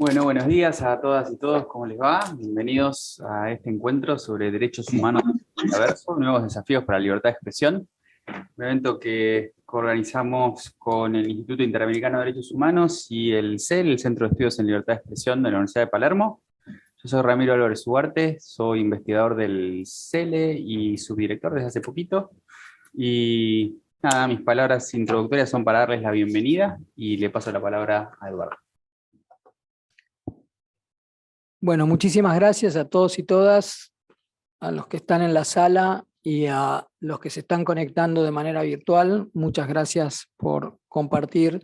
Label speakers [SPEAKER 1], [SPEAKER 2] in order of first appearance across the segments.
[SPEAKER 1] Bueno, buenos días a todas y todos, ¿cómo les va? Bienvenidos a este encuentro sobre derechos humanos en el metaverso, nuevos desafíos para la libertad de expresión, un evento que organizamos con el Instituto Interamericano de Derechos Humanos y el CEL, el Centro de Estudios en Libertad de Expresión de la Universidad de Palermo. Yo soy Ramiro Álvarez Ugarte, soy investigador del CELE y subdirector desde hace poquito. Y nada, mis palabras introductorias son para darles la bienvenida y le paso la palabra a Eduardo.
[SPEAKER 2] Bueno, muchísimas gracias a todos y todas, a los que están en la sala y a los que se están conectando de manera virtual. Muchas gracias por compartir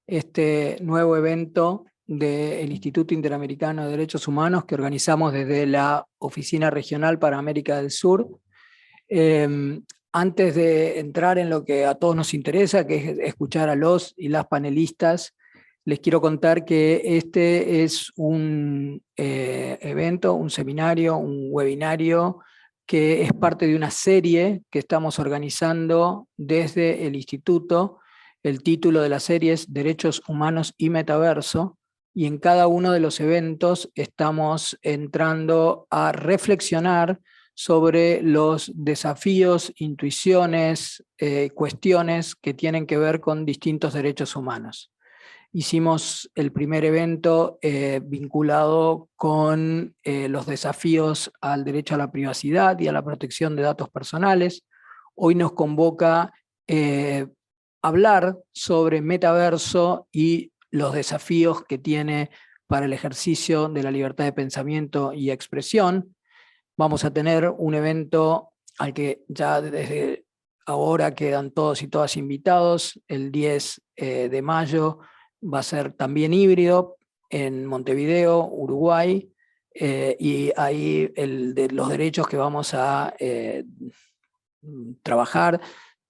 [SPEAKER 2] este nuevo evento del Instituto Interamericano de Derechos Humanos que organizamos desde la Oficina Regional para América del Sur. Antes de entrar en lo que a todos nos interesa, que es escuchar a los y las panelistas, les quiero contar que este es un evento, un seminario, un webinario que es parte de una serie que estamos organizando desde el Instituto. El título de la serie es Derechos Humanos y Metaverso, y en cada uno de los eventos estamos entrando a reflexionar sobre los desafíos, intuiciones, cuestiones que tienen que ver con distintos derechos humanos. Hicimos el primer evento vinculado con los desafíos al derecho a la privacidad y a la protección de datos personales. Hoy nos convoca hablar sobre metaverso y los desafíos que tiene para el ejercicio de la libertad de pensamiento y expresión. Vamos a tener un evento al que ya desde ahora quedan todos y todas invitados. El 10 de mayo va a ser también híbrido en Montevideo, Uruguay, y ahí de los derechos que vamos a trabajar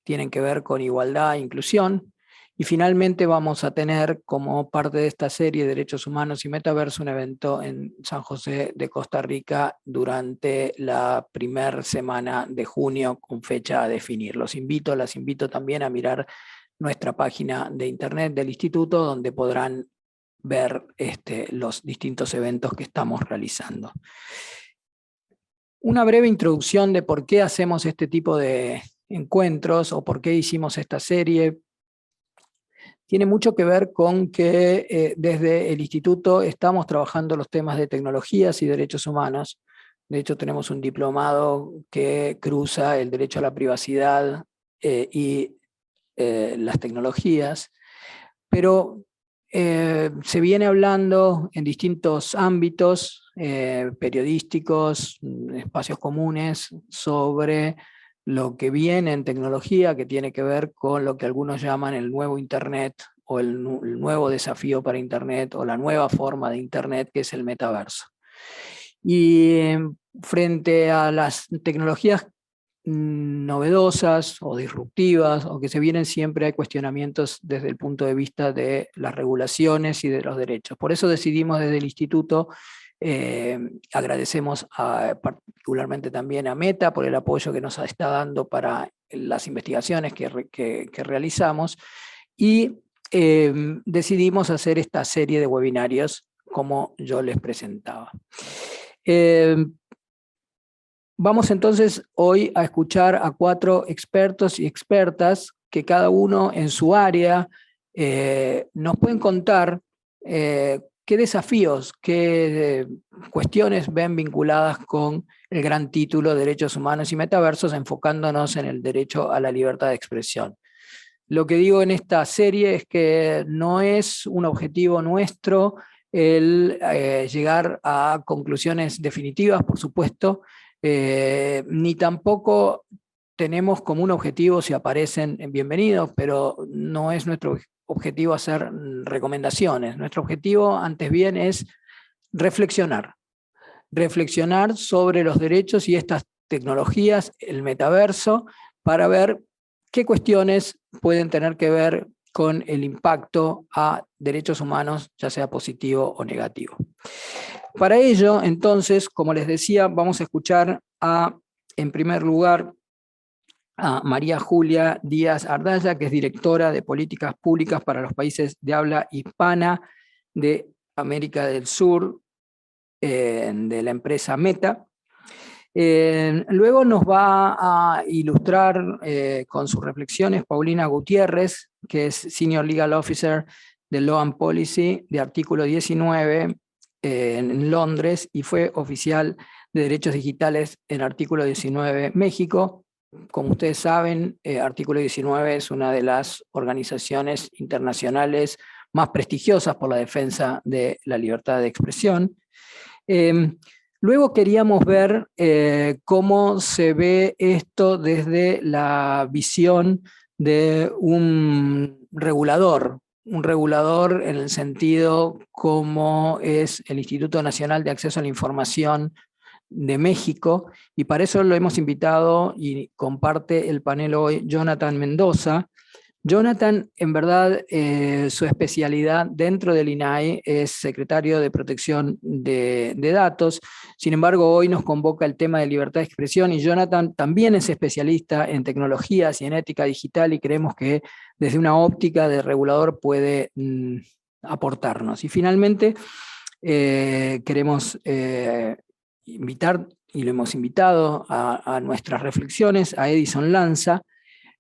[SPEAKER 2] tienen que ver con igualdad e inclusión. Y finalmente vamos a tener como parte de esta serie Derechos Humanos y Metaverso un evento en San José de Costa Rica durante la primera semana de junio con fecha a definir. Las invito también a mirar nuestra página de internet del instituto, donde podrán ver los distintos eventos que estamos realizando. Una breve introducción de por qué hacemos este tipo de encuentros o por qué hicimos esta serie. Tiene mucho que ver con que desde el instituto estamos trabajando los temas de tecnologías y derechos humanos. De hecho, tenemos un diplomado que cruza el derecho a la privacidad y las tecnologías, pero se viene hablando en distintos ámbitos periodísticos, espacios comunes, sobre lo que viene en tecnología, que tiene que ver con lo que algunos llaman el nuevo Internet, o el nuevo desafío para Internet, o la nueva forma de Internet, que es el metaverso. Y frente a las tecnologías novedosas o disruptivas, o que se vienen, siempre hay cuestionamientos desde el punto de vista de las regulaciones y de los derechos. Por eso decidimos desde el instituto, agradecemos particularmente también a Meta por el apoyo que nos está dando para las investigaciones que realizamos, y decidimos hacer esta serie de webinarios como yo les presentaba. Vamos entonces hoy a escuchar a 4 expertos y expertas que cada uno en su área nos pueden contar qué desafíos, qué cuestiones ven vinculadas con el gran título Derechos Humanos y Metaversos, enfocándonos en el derecho a la libertad de expresión. Lo que digo en esta serie es que no es un objetivo nuestro el llegar a conclusiones definitivas, por supuesto, ni tampoco tenemos como un objetivo, si aparecen, bienvenidos, pero no es nuestro objetivo hacer recomendaciones. Nuestro objetivo, antes bien, es reflexionar sobre los derechos y estas tecnologías, el metaverso, para ver qué cuestiones pueden tener que ver con el impacto a derechos humanos, ya sea positivo o negativo. Para ello, entonces, como les decía, vamos a escuchar en primer lugar, a María Julia Díaz Ardaya, que es directora de Políticas Públicas para los Países de Habla Hispana de América del Sur, de la empresa Meta. Luego nos va a ilustrar con sus reflexiones Paulina Gutiérrez, que es Senior Legal Officer de Law and Policy de Artículo 19 en Londres y fue oficial de Derechos Digitales en Artículo 19 México. Como ustedes saben, Artículo 19 es una de las organizaciones internacionales más prestigiosas por la defensa de la libertad de expresión. Luego queríamos ver cómo se ve esto desde la visión de un regulador en el sentido como es el Instituto Nacional de Acceso a la Información de México, y para eso lo hemos invitado y comparte el panel hoy Jonathan Mendoza. Jonathan, en verdad, su especialidad dentro del INAI es secretario de Protección de Datos. Sin embargo, hoy nos convoca el tema de libertad de expresión y Jonathan también es especialista en tecnologías y en ética digital y creemos que desde una óptica de regulador puede aportarnos. Y finalmente, queremos invitar, y lo hemos invitado a nuestras reflexiones, a Edison Lanza.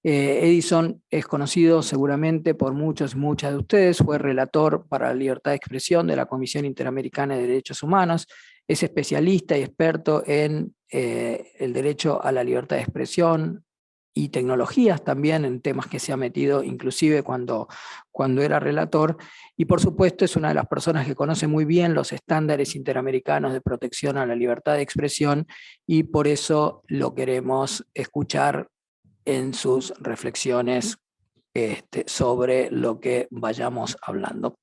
[SPEAKER 2] Edison es conocido seguramente por muchas de ustedes, fue relator para la libertad de expresión de la Comisión Interamericana de Derechos Humanos, es especialista y experto en el derecho a la libertad de expresión y tecnologías también, en temas que se ha metido inclusive cuando era relator, y por supuesto es una de las personas que conoce muy bien los estándares interamericanos de protección a la libertad de expresión y por eso lo queremos escuchar en sus reflexiones sobre lo que vayamos hablando.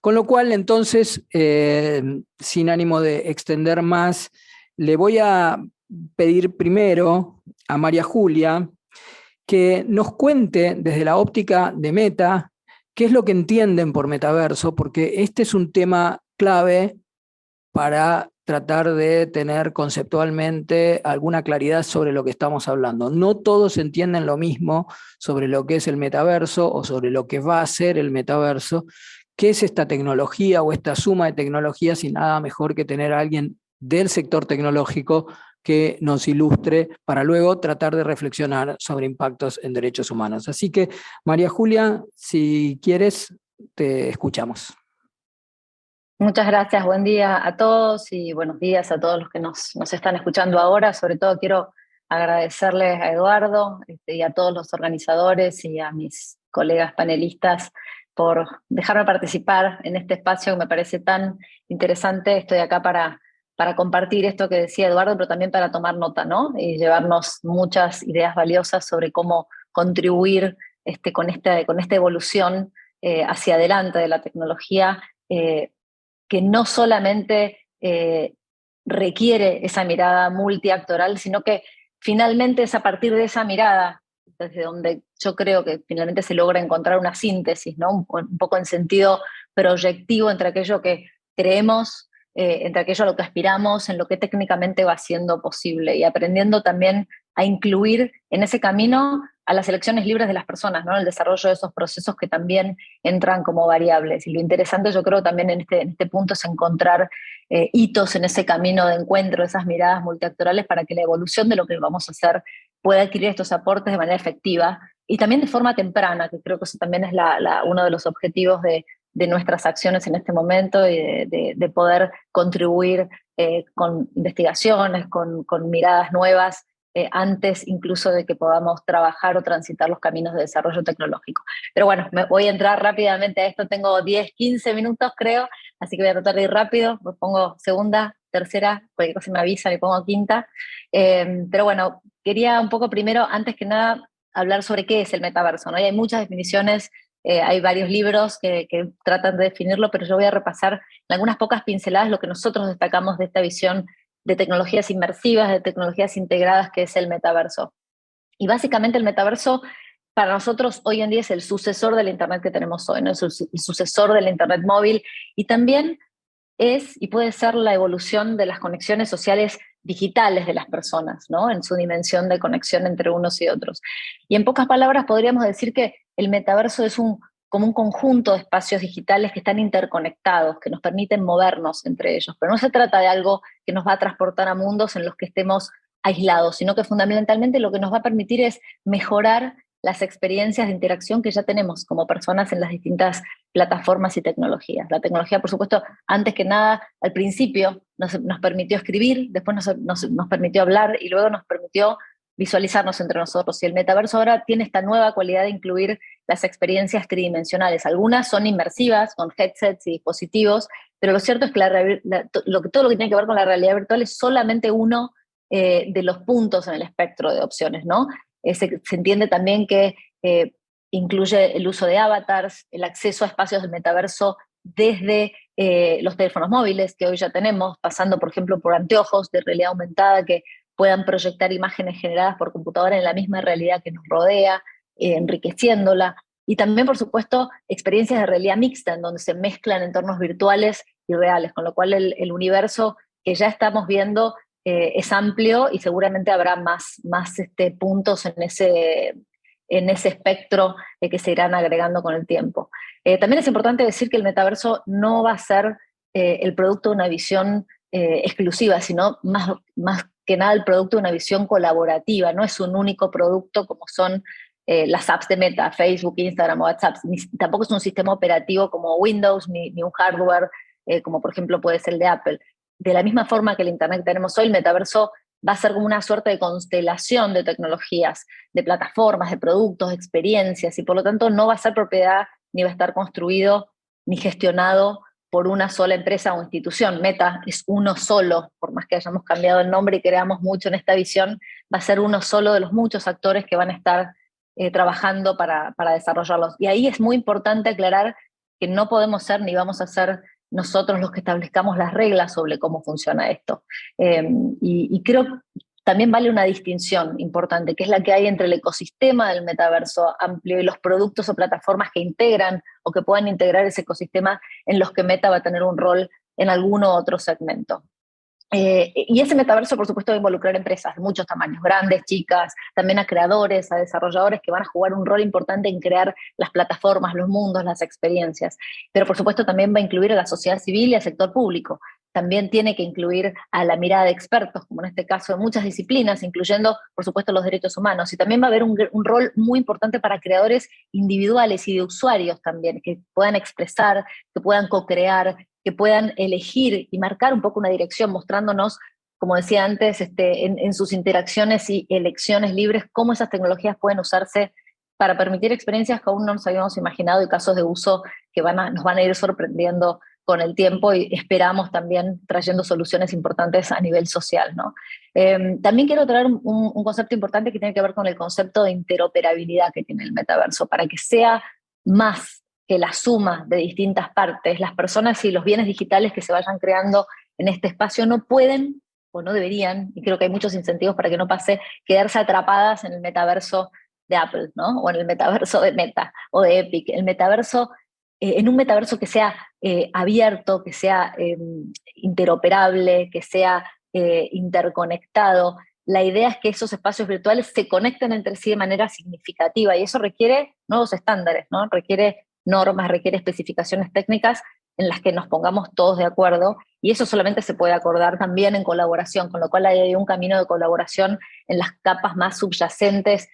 [SPEAKER 2] Con lo cual, entonces, sin ánimo de extender más, le voy a pedir primero a María Julia que nos cuente desde la óptica de Meta qué es lo que entienden por metaverso, porque este es un tema clave para tratar de tener conceptualmente alguna claridad sobre lo que estamos hablando. No todos entienden lo mismo sobre lo que es el metaverso o sobre lo que va a ser el metaverso. ¿Qué es esta tecnología o esta suma de tecnologías? Sin nada mejor que tener a alguien del sector tecnológico que nos ilustre para luego tratar de reflexionar sobre impactos en derechos humanos. Así que, María Julia, si quieres, te escuchamos.
[SPEAKER 3] Muchas gracias, buen día a todos y buenos días a todos los que nos están escuchando ahora. Sobre todo quiero agradecerles a Eduardo y a todos los organizadores y a mis colegas panelistas por dejarme participar en este espacio que me parece tan interesante. Estoy acá para compartir esto que decía Eduardo, pero también para tomar nota, ¿no? Y llevarnos muchas ideas valiosas sobre cómo contribuir con esta evolución hacia adelante de la tecnología, que no solamente requiere esa mirada multiactoral, sino que finalmente es a partir de esa mirada desde donde yo creo que finalmente se logra encontrar una síntesis, ¿no? Un poco en sentido proyectivo entre aquello que creemos, entre aquello a lo que aspiramos, en lo que técnicamente va siendo posible y aprendiendo también a incluir en ese camino a las elecciones libres de las personas, ¿no? En el desarrollo de esos procesos que también entran como variables. Y lo interesante yo creo también en este punto es encontrar hitos en ese camino de encuentro, esas miradas multiactorales para que la evolución de lo que vamos a hacer pueda adquirir estos aportes de manera efectiva y también de forma temprana, que creo que eso también es uno de los objetivos de nuestras acciones en este momento y de poder contribuir con investigaciones, con miradas nuevas, antes incluso de que podamos trabajar o transitar los caminos de desarrollo tecnológico. Pero bueno, me voy a entrar rápidamente a esto, tengo 10, 15 minutos creo, así que voy a tratar de ir rápido, me pongo segunda, tercera, cualquier cosa me avisa, me pongo quinta. Pero bueno, quería un poco primero, antes que nada, hablar sobre qué es el metaverso, ¿no? Y hay muchas definiciones, hay varios libros que tratan de definirlo, pero yo voy a repasar en algunas pocas pinceladas lo que nosotros destacamos de esta visión de tecnologías inmersivas, de tecnologías integradas, que es el metaverso. Y básicamente el metaverso para nosotros hoy en día es el sucesor del Internet que tenemos hoy, ¿no? Es el sucesor del Internet móvil y también es y puede ser la evolución de las conexiones sociales digitales de las personas, ¿no? En su dimensión de conexión entre unos y otros. Y en pocas palabras podríamos decir que el metaverso es un como un conjunto de espacios digitales que están interconectados, que nos permiten movernos entre ellos. Pero no se trata de algo que nos va a transportar a mundos en los que estemos aislados, sino que fundamentalmente lo que nos va a permitir es mejorar las experiencias de interacción que ya tenemos como personas en las distintas plataformas y tecnologías. La tecnología, por supuesto, antes que nada, al principio nos permitió escribir, después nos permitió hablar y luego nos permitió visualizarnos entre nosotros. Y el metaverso ahora tiene esta nueva cualidad de incluir las experiencias tridimensionales. Algunas son inmersivas, con headsets y dispositivos, pero lo cierto es que todo lo que tiene que ver con la realidad virtual es solamente uno de los puntos en el espectro de opciones, ¿no? Se entiende también que incluye el uso de avatars, el acceso a espacios del metaverso desde los teléfonos móviles que hoy ya tenemos, pasando, por ejemplo, por anteojos de realidad aumentada que puedan proyectar imágenes generadas por computadora en la misma realidad que nos rodea, enriqueciéndola. Y también, por supuesto, experiencias de realidad mixta, en donde se mezclan entornos virtuales y reales, con lo cual el universo que ya estamos viendo es amplio y seguramente habrá más puntos en ese espectro que se irán agregando con el tiempo. También es importante decir que el metaverso no va a ser el producto de una visión exclusiva, sino más que nada el producto de una visión colaborativa. No es un único producto como son las apps de Meta, Facebook, Instagram o WhatsApp. Tampoco es un sistema operativo como Windows, ni un hardware como por ejemplo puede ser el de Apple. De la misma forma que el Internet que tenemos hoy, el metaverso va a ser como una suerte de constelación de tecnologías, de plataformas, de productos, de experiencias, y por lo tanto no va a ser propiedad, ni va a estar construido, ni gestionado por una sola empresa o institución. Meta es uno solo, por más que hayamos cambiado el nombre y creamos mucho en esta visión, va a ser uno solo de los muchos actores que van a estar trabajando para desarrollarlos. Y ahí es muy importante aclarar que no podemos ser ni vamos a ser nosotros los que establezcamos las reglas sobre cómo funciona esto. Y creo que también vale una distinción importante, que es la que hay entre el ecosistema del metaverso amplio y los productos o plataformas que integran o que puedan integrar ese ecosistema en los que Meta va a tener un rol en alguno otro segmento. Y ese metaverso, por supuesto, va a involucrar empresas de muchos tamaños, grandes, chicas, también a creadores, a desarrolladores que van a jugar un rol importante en crear las plataformas, los mundos, las experiencias. Pero, por supuesto, también va a incluir a la sociedad civil y al sector público. También tiene que incluir a la mirada de expertos, como en este caso de muchas disciplinas, incluyendo, por supuesto, los derechos humanos. Y también va a haber un rol muy importante para creadores individuales y de usuarios también, que puedan expresar, que puedan co-crear, que puedan elegir y marcar un poco una dirección, mostrándonos, como decía antes, en sus interacciones y elecciones libres, cómo esas tecnologías pueden usarse para permitir experiencias que aún no nos habíamos imaginado y casos de uso que nos van a ir sorprendiendo con el tiempo y esperamos también trayendo soluciones importantes a nivel social, ¿no? También quiero traer un concepto importante que tiene que ver con el concepto de interoperabilidad que tiene el metaverso, para que sea más que la suma de distintas partes. Las personas y los bienes digitales que se vayan creando en este espacio no pueden o no deberían, y creo que hay muchos incentivos para que no pase, quedarse atrapadas en el metaverso de Apple, ¿no? O en el metaverso de Meta o de Epic. El metaverso, en un metaverso que sea abierto, que sea interoperable, que sea interconectado. La idea es que esos espacios virtuales se conecten entre sí de manera significativa y eso requiere nuevos estándares, ¿no? Requiere normas, requiere especificaciones técnicas en las que nos pongamos todos de acuerdo, y eso solamente se puede acordar también en colaboración, con lo cual hay un camino de colaboración en las capas más subyacentes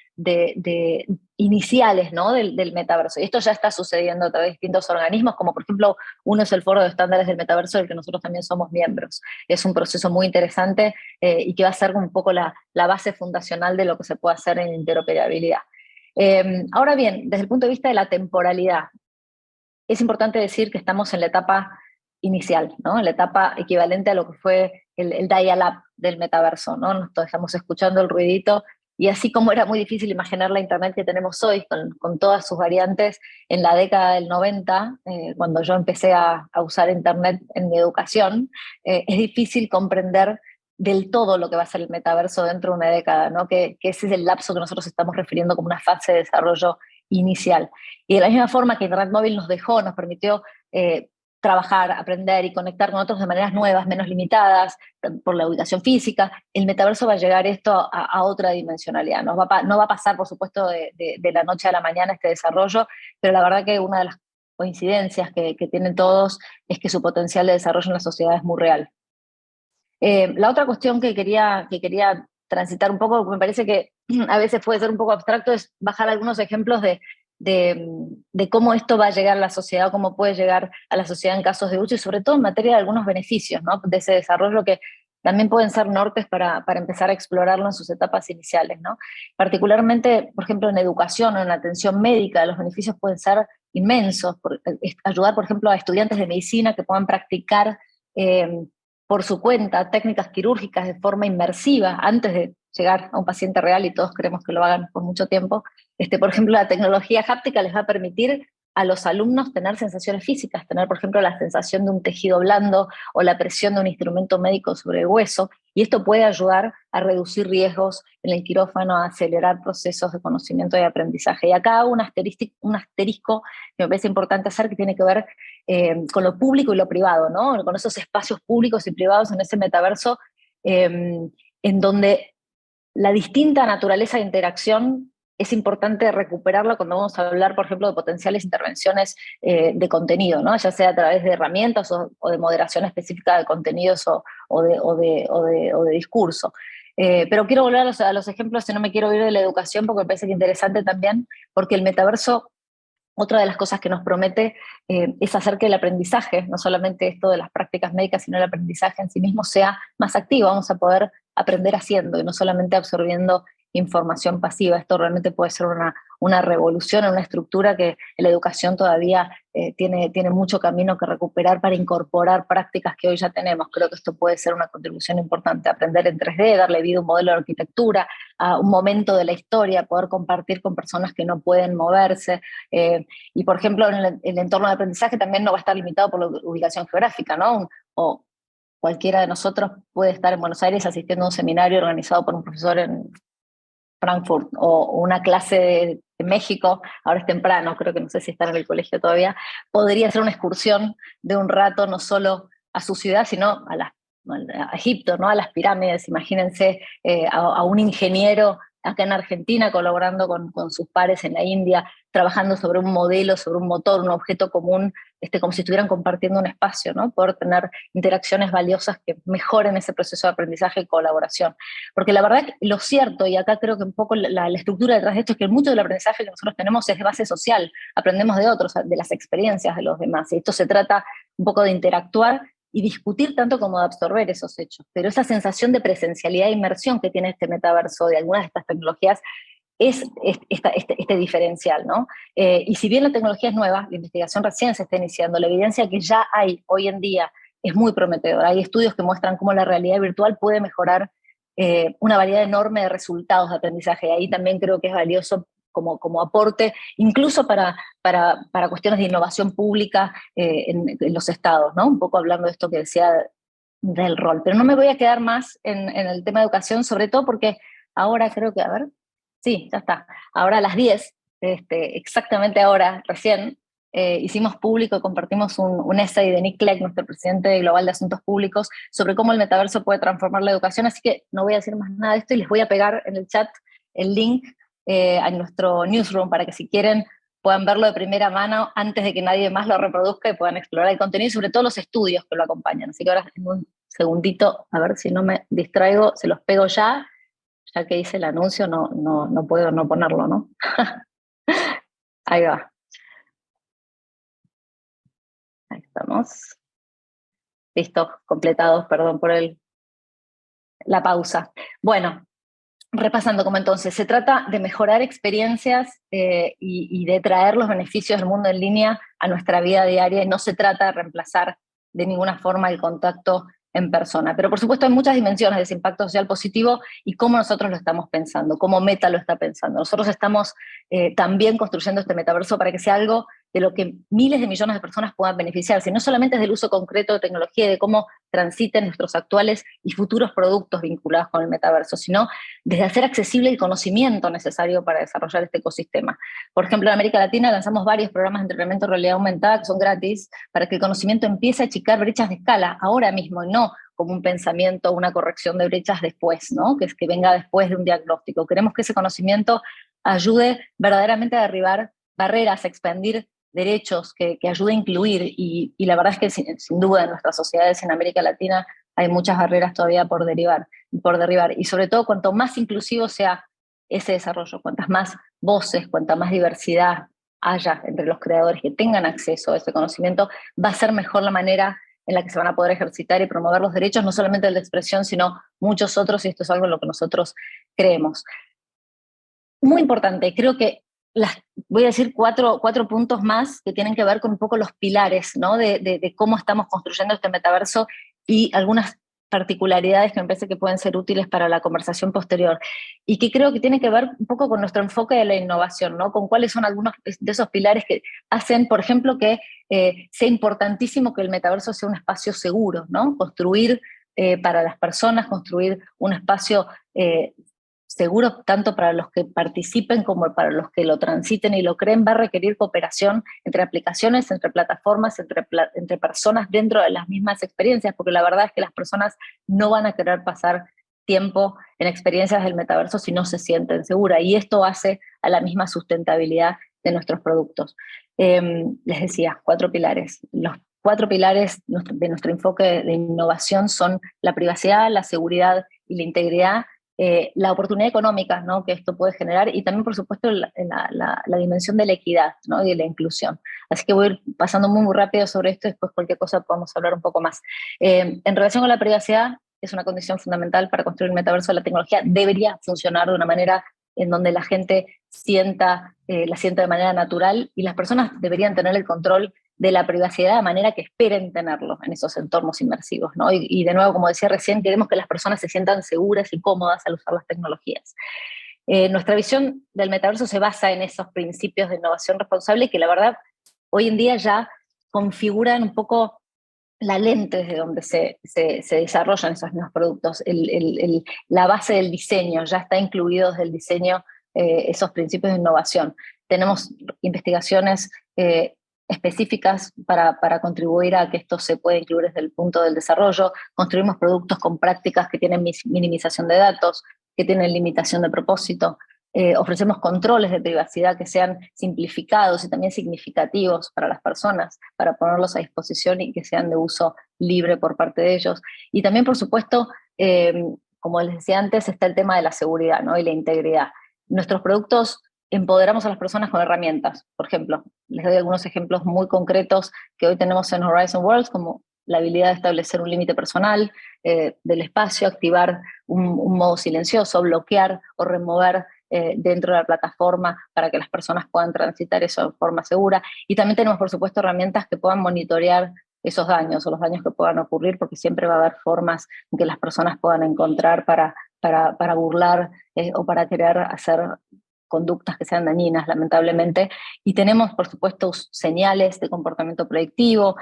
[SPEAKER 3] iniciales, ¿no? del metaverso. Y esto ya está sucediendo a través de distintos organismos, como por ejemplo uno es el Foro de Estándares del Metaverso, del que nosotros también somos miembros. Es un proceso muy interesante y que va a ser un poco la base fundacional de lo que se puede hacer en interoperabilidad. Ahora bien, desde el punto de vista de la temporalidad, es importante decir que estamos en la etapa inicial, ¿no? En la etapa equivalente a lo que fue el dial-up del metaverso, ¿no? Nosotros estamos escuchando el ruidito, y así como era muy difícil imaginar la Internet que tenemos hoy, con todas sus variantes, en la década del 90, cuando yo empecé a usar Internet en mi educación, es difícil comprender del todo lo que va a ser el metaverso dentro de una década, ¿no? Que ese es el lapso que nosotros estamos refiriendo como una fase de desarrollo inicial. Y de la misma forma que Internet móvil nos permitió trabajar, aprender y conectar con otros de maneras nuevas, menos limitadas, por la ubicación física, el metaverso va a llegar esto a otra dimensionalidad. No va a pasar, por supuesto, de la noche a la mañana este desarrollo, pero la verdad que una de las coincidencias que tienen todos es que su potencial de desarrollo en la sociedad es muy real. La otra cuestión que quería transitar un poco, porque me parece que a veces puede ser un poco abstracto, es bajar algunos ejemplos de cómo esto va a llegar a la sociedad, cómo puede llegar a la sociedad en casos de uso y sobre todo en materia de algunos beneficios, ¿no?, de ese desarrollo que también pueden ser nortes para empezar a explorarlo en sus etapas iniciales, ¿no? Particularmente, por ejemplo, en educación o en atención médica, los beneficios pueden ser inmensos, ayudar, por ejemplo, a estudiantes de medicina que puedan practicar por su cuenta técnicas quirúrgicas de forma inmersiva antes de llegar a un paciente real, y todos queremos que lo hagan por mucho tiempo. Por ejemplo, la tecnología háptica les va a permitir a los alumnos tener sensaciones físicas, tener, por ejemplo, la sensación de un tejido blando o la presión de un instrumento médico sobre el hueso, y esto puede ayudar a reducir riesgos en el quirófano, a acelerar procesos de conocimiento y aprendizaje. Y acá hago un asterisco que me parece importante hacer, que tiene que ver con lo público y lo privado, ¿no? Con esos espacios públicos y privados en ese metaverso, en donde la distinta naturaleza de interacción es importante recuperarla cuando vamos a hablar, por ejemplo, de potenciales intervenciones de contenido, ¿no? Ya sea a través de herramientas o de moderación específica de contenidos o de discurso. Pero quiero volver a los ejemplos, y no me quiero ir de la educación porque me parece que es interesante también, porque el metaverso, otra de las cosas que nos promete es hacer que el aprendizaje, no solamente esto de las prácticas médicas, sino el aprendizaje en sí mismo sea más activo. Vamos a poder aprender haciendo y no solamente absorbiendo información pasiva. Esto realmente puede ser una revolución en una estructura que la educación todavía tiene mucho camino que recuperar para incorporar prácticas que hoy ya tenemos. Creo que esto puede ser una contribución importante, aprender en 3D, darle vida a un modelo de arquitectura, a un momento de la historia, poder compartir con personas que no pueden moverse. Y por ejemplo, en el entorno de aprendizaje también no va a estar limitado por la ubicación geográfica, ¿no? O cualquiera de nosotros puede estar en Buenos Aires asistiendo a un seminario organizado por un profesor en Frankfurt, o una clase de México, ahora es temprano, creo que no sé si están en el colegio todavía, podría ser una excursión de un rato no solo a su ciudad, sino a Egipto, ¿no? A las pirámides. Imagínense a un ingeniero acá en Argentina colaborando con sus pares en la India, trabajando sobre un modelo, sobre un motor, un objeto común, como si estuvieran compartiendo un espacio, ¿no? Poder tener interacciones valiosas que mejoren ese proceso de aprendizaje y colaboración. Porque la verdad, lo cierto, y acá creo que un poco la estructura detrás de esto, es que mucho del aprendizaje que nosotros tenemos es de base social, aprendemos de otros, de las experiencias de los demás, y esto se trata un poco de interactuar y discutir tanto como de absorber esos hechos. Pero esa sensación de presencialidad e inmersión que tiene este metaverso de algunas de estas tecnologías es este diferencial, ¿no? Y si bien la tecnología es nueva, la investigación recién se está iniciando, la evidencia que ya hay hoy en día es muy prometedora. Hay estudios que muestran cómo la realidad virtual puede mejorar una variedad enorme de resultados de aprendizaje. Ahí también creo que es valioso como aporte, incluso para cuestiones de innovación pública en los estados, ¿no? Un poco hablando de esto que decía del rol. Pero no me voy a quedar más en el tema de educación, sobre todo porque ahora creo que, a ver, sí, ya está. Ahora a las 10, exactamente ahora, recién, hicimos público y compartimos un essay de Nick Clegg, nuestro presidente global de Asuntos Públicos, sobre cómo el metaverso puede transformar la educación, así que no voy a decir más nada de esto y les voy a pegar en el chat el link a nuestro newsroom para que si quieren puedan verlo de primera mano antes de que nadie más lo reproduzca y puedan explorar el contenido y sobre todo los estudios que lo acompañan. Así que ahora en un segundito, a ver si no me distraigo, se los pego ya que hice el anuncio, no puedo no ponerlo, ¿no? Ahí va. Ahí estamos. Listo, completados, perdón por la pausa. Bueno, repasando como entonces, se trata de mejorar experiencias y de traer los beneficios del mundo en línea a nuestra vida diaria, y no se trata de reemplazar de ninguna forma el contacto en persona. Pero por supuesto hay muchas dimensiones de ese impacto social positivo y cómo nosotros lo estamos pensando, cómo Meta lo está pensando. Nosotros estamos también construyendo este metaverso para que sea algo de lo que miles de millones de personas puedan beneficiarse. No solamente es del uso concreto de tecnología y de cómo transiten nuestros actuales y futuros productos vinculados con el metaverso, sino desde hacer accesible el conocimiento necesario para desarrollar este ecosistema. Por ejemplo, en América Latina lanzamos varios programas de entrenamiento en realidad aumentada que son gratis para que el conocimiento empiece a achicar brechas de escala ahora mismo, y no como un pensamiento, una corrección de brechas después, ¿no? Que es que venga después de un diagnóstico. Queremos que ese conocimiento ayude verdaderamente a derribar barreras, a expandir derechos, que ayude a incluir, y la verdad es que sin duda en nuestras sociedades en América Latina hay muchas barreras todavía por derribar, y sobre todo cuanto más inclusivo sea ese desarrollo, cuantas más voces, cuanta más diversidad haya entre los creadores que tengan acceso a ese conocimiento, va a ser mejor la manera en la que se van a poder ejercitar y promover los derechos, no solamente el de expresión, sino muchos otros, y esto es algo en lo que nosotros creemos. Muy importante, creo que voy a decir cuatro puntos más que tienen que ver con un poco los pilares, ¿no? de cómo estamos construyendo este metaverso, y algunas particularidades que me parece que pueden ser útiles para la conversación posterior, y que creo que tienen que ver un poco con nuestro enfoque de la innovación, ¿no? Con cuáles son algunos de esos pilares que hacen, por ejemplo, que sea importantísimo que el metaverso sea un espacio seguro, ¿no? Construir para las personas, construir un espacio seguro tanto para los que participen como para los que lo transiten y lo creen, va a requerir cooperación entre aplicaciones, entre plataformas, entre personas dentro de las mismas experiencias, porque la verdad es que las personas no van a querer pasar tiempo en experiencias del metaverso si no se sienten seguras, y esto hace a la misma sustentabilidad de nuestros productos. Les decía, 4 pilares. Los 4 pilares de nuestro enfoque de innovación son la privacidad, la seguridad y la integridad, la oportunidad económica, ¿no? Que esto puede generar, y también, por supuesto, la dimensión de la equidad, ¿no? Y de la inclusión. Así que voy a ir pasando muy rápido sobre esto, y después cualquier cosa podemos hablar un poco más. En relación con la privacidad, es una condición fundamental para construir el metaverso. La tecnología debería funcionar de una manera en donde la gente la sienta de manera natural, y las personas deberían tener el control de la privacidad de manera que esperen tenerlo en esos entornos inmersivos, ¿no? Y de nuevo, como decía recién, queremos que las personas se sientan seguras y cómodas al usar las tecnologías. Nuestra visión del metaverso se basa en esos principios de innovación responsable que la verdad hoy en día ya configuran un poco la lente desde donde se desarrollan esos nuevos productos. La base del diseño ya está incluido desde el diseño, esos principios de innovación. Tenemos investigaciones específicas para contribuir a que esto se pueda incluir desde el punto del desarrollo. Construimos productos con prácticas que tienen minimización de datos, que tienen limitación de propósito. Ofrecemos controles de privacidad que sean simplificados y también significativos para las personas, para ponerlos a disposición y que sean de uso libre por parte de ellos. Y también, por supuesto, como les decía antes, está el tema de la seguridad, ¿no? Y la integridad. Nuestros productos empoderamos a las personas con herramientas. Por ejemplo, les doy algunos ejemplos muy concretos que hoy tenemos en Horizon Worlds, como la habilidad de establecer un límite personal del espacio, activar un modo silencioso, bloquear o remover dentro de la plataforma para que las personas puedan transitar eso de forma segura. Y también tenemos, por supuesto, herramientas que puedan monitorear esos daños o los daños que puedan ocurrir, porque siempre va a haber formas en que las personas puedan encontrar para burlar o para querer hacer conductas que sean dañinas, lamentablemente. Y tenemos, por supuesto, señales de comportamiento predictivo,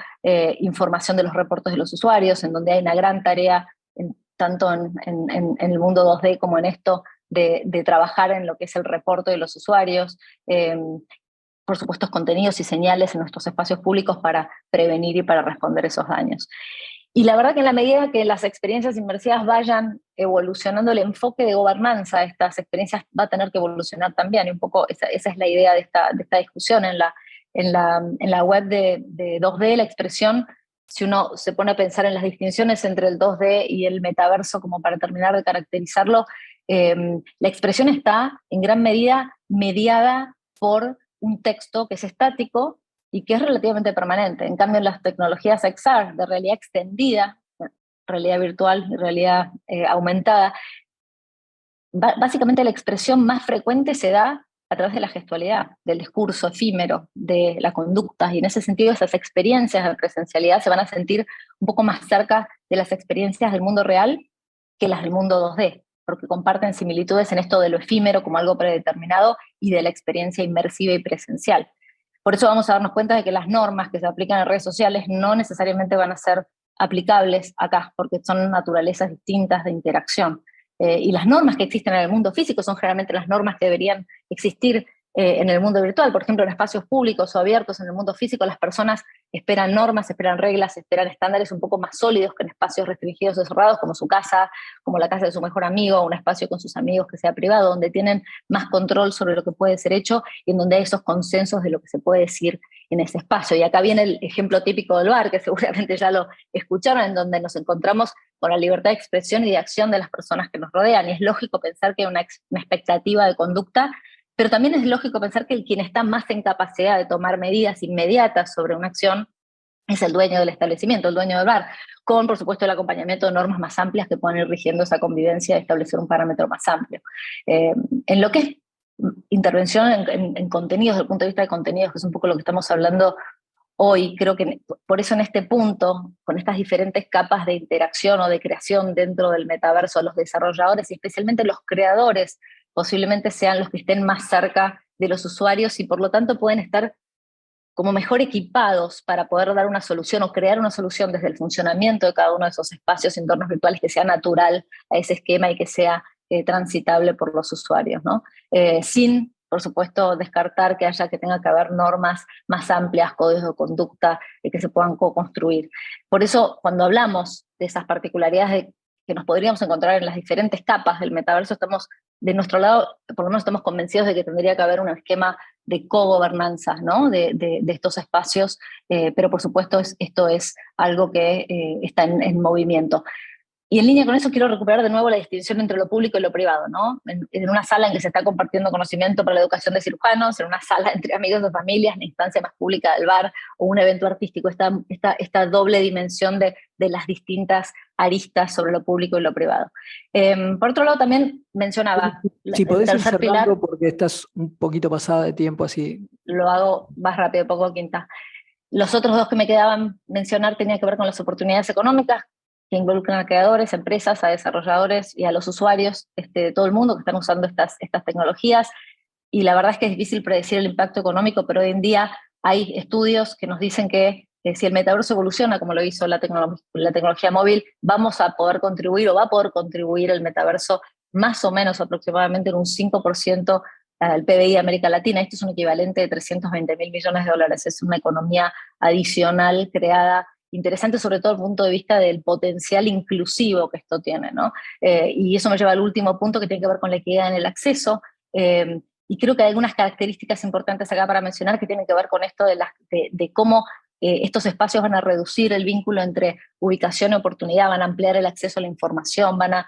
[SPEAKER 3] información de los reportes de los usuarios, en donde hay una gran tarea, tanto en el mundo 2D como en esto, de trabajar en lo que es el reporte de los usuarios, por supuesto, contenidos y señales en nuestros espacios públicos para prevenir y para responder esos daños. Y la verdad que en la medida que las experiencias inmersivas vayan evolucionando, el enfoque de gobernanza de estas experiencias va a tener que evolucionar también, y un poco esa es la idea de esta discusión. En la web de 2D, la expresión, si uno se pone a pensar en las distinciones entre el 2D y el metaverso, como para terminar de caracterizarlo, la expresión está en gran medida mediada por un texto que es estático y que es relativamente permanente. En cambio, en las tecnologías XR, de realidad extendida, realidad virtual y realidad aumentada, básicamente la expresión más frecuente se da a través de la gestualidad, del discurso efímero, de la conducta, y en ese sentido esas experiencias de presencialidad se van a sentir un poco más cerca de las experiencias del mundo real que las del mundo 2D, porque comparten similitudes en esto de lo efímero como algo predeterminado y de la experiencia inmersiva y presencial. Por eso vamos a darnos cuenta de que las normas que se aplican en redes sociales no necesariamente van a ser aplicables acá, porque son naturalezas distintas de interacción. Y las normas que existen en el mundo físico son generalmente las normas que deberían existir en el mundo virtual. Por ejemplo, en espacios públicos o abiertos en el mundo físico, las personas esperan normas, esperan reglas, esperan estándares un poco más sólidos que en espacios restringidos o cerrados, como su casa, como la casa de su mejor amigo, un espacio con sus amigos que sea privado, donde tienen más control sobre lo que puede ser hecho y en donde hay esos consensos de lo que se puede decir en ese espacio. Y acá viene el ejemplo típico del bar, que seguramente ya lo escucharon, en donde nos encontramos con la libertad de expresión y de acción de las personas que nos rodean. Y es lógico pensar que hay una expectativa de conducta, pero también es lógico pensar que quien está más en capacidad de tomar medidas inmediatas sobre una acción es el dueño del establecimiento, el dueño del bar, con, por supuesto, el acompañamiento de normas más amplias que puedan ir rigiendo esa convivencia y establecer un parámetro más amplio. En lo que es intervención en contenidos, desde el punto de vista de contenidos, que es un poco lo que estamos hablando hoy, creo que por eso en este punto, con estas diferentes capas de interacción o de creación dentro del metaverso, los desarrolladores y especialmente los creadores posiblemente sean los que estén más cerca de los usuarios y por lo tanto pueden estar como mejor equipados para poder dar una solución o crear una solución desde el funcionamiento de cada uno de esos espacios, entornos virtuales, que sea natural a ese esquema y que sea transitable por los usuarios, ¿no? Sin, por supuesto, descartar que tenga que haber normas más amplias, códigos de conducta que se puedan co-construir. Por eso, cuando hablamos de esas particularidades que nos podríamos encontrar en las diferentes capas del metaverso, estamos, de nuestro lado, por lo menos estamos convencidos de que tendría que haber un esquema de cogobernanza, ¿no? de estos espacios, pero por supuesto esto es algo que está en movimiento. Y en línea con eso quiero recuperar de nuevo la distinción entre lo público y lo privado, ¿no? En una sala en que se está compartiendo conocimiento para la educación de cirujanos, en una sala entre amigos de familias, la instancia más pública del bar o un evento artístico, esta doble dimensión de las distintas aristas sobre lo público y lo privado. Por otro lado, también mencionaba
[SPEAKER 2] si
[SPEAKER 3] el
[SPEAKER 2] podés ir
[SPEAKER 3] tercer pilar.
[SPEAKER 2] cerrando porque estás un poquito pasada de tiempo, así.
[SPEAKER 3] Lo hago más rápido, poco quinta. Los otros dos que me quedaban mencionar tenían que ver con las oportunidades económicas, que involucran a creadores, empresas, a desarrolladores y a los usuarios de todo el mundo que están usando estas tecnologías. Y la verdad es que es difícil predecir el impacto económico, pero hoy en día hay estudios que nos dicen que si el metaverso evoluciona como lo hizo la tecnología móvil, vamos a poder contribuir o va a poder contribuir el metaverso más o menos aproximadamente en un 5% al PBI de América Latina. Esto es un equivalente de 320.000 millones de dólares. Es una economía adicional creada interesante, sobre todo desde el punto de vista del potencial inclusivo que esto tiene, ¿no? Y eso me lleva al último punto que tiene que ver con la equidad en el acceso. Y creo que hay algunas características importantes acá para mencionar que tienen que ver con esto de cómo estos espacios van a reducir el vínculo entre ubicación y oportunidad, van a ampliar el acceso a la información, van a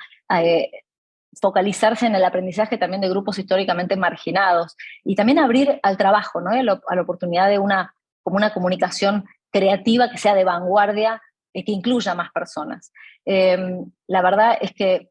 [SPEAKER 3] focalizarse en el aprendizaje también de grupos históricamente marginados y también abrir al trabajo, ¿no? a la oportunidad de como una comunicación creativa que sea de vanguardia, que incluya a más personas. La verdad es que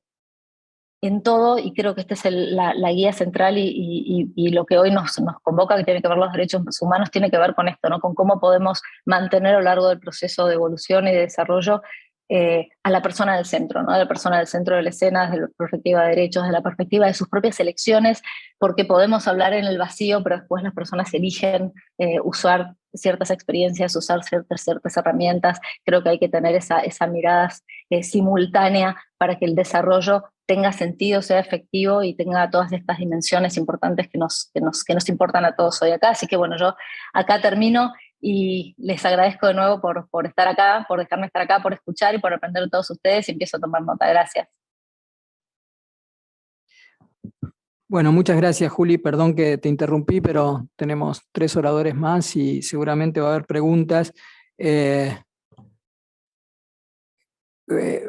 [SPEAKER 3] en todo, y creo que esta es la guía central y lo que hoy nos convoca, que tiene que ver los derechos humanos, tiene que ver con esto, ¿no? Con cómo podemos mantener a lo largo del proceso de evolución y de desarrollo a la persona del centro, ¿no? A la persona del centro de la escena, desde la perspectiva de derechos, desde la perspectiva de sus propias elecciones, porque podemos hablar en el vacío, pero después las personas eligen usar ciertas experiencias, usar ciertas herramientas. Creo que hay que tener esa mirada simultánea para que el desarrollo tenga sentido, sea efectivo y tenga todas estas dimensiones importantes que nos importan a todos hoy acá. Así que bueno, yo acá termino y les agradezco de nuevo por estar acá, por dejarme estar acá, por escuchar y por aprender de todos ustedes y empiezo a tomar nota. Gracias.
[SPEAKER 2] Bueno, muchas gracias, Juli. Perdón que te interrumpí, pero tenemos 3 oradores más y seguramente va a haber preguntas.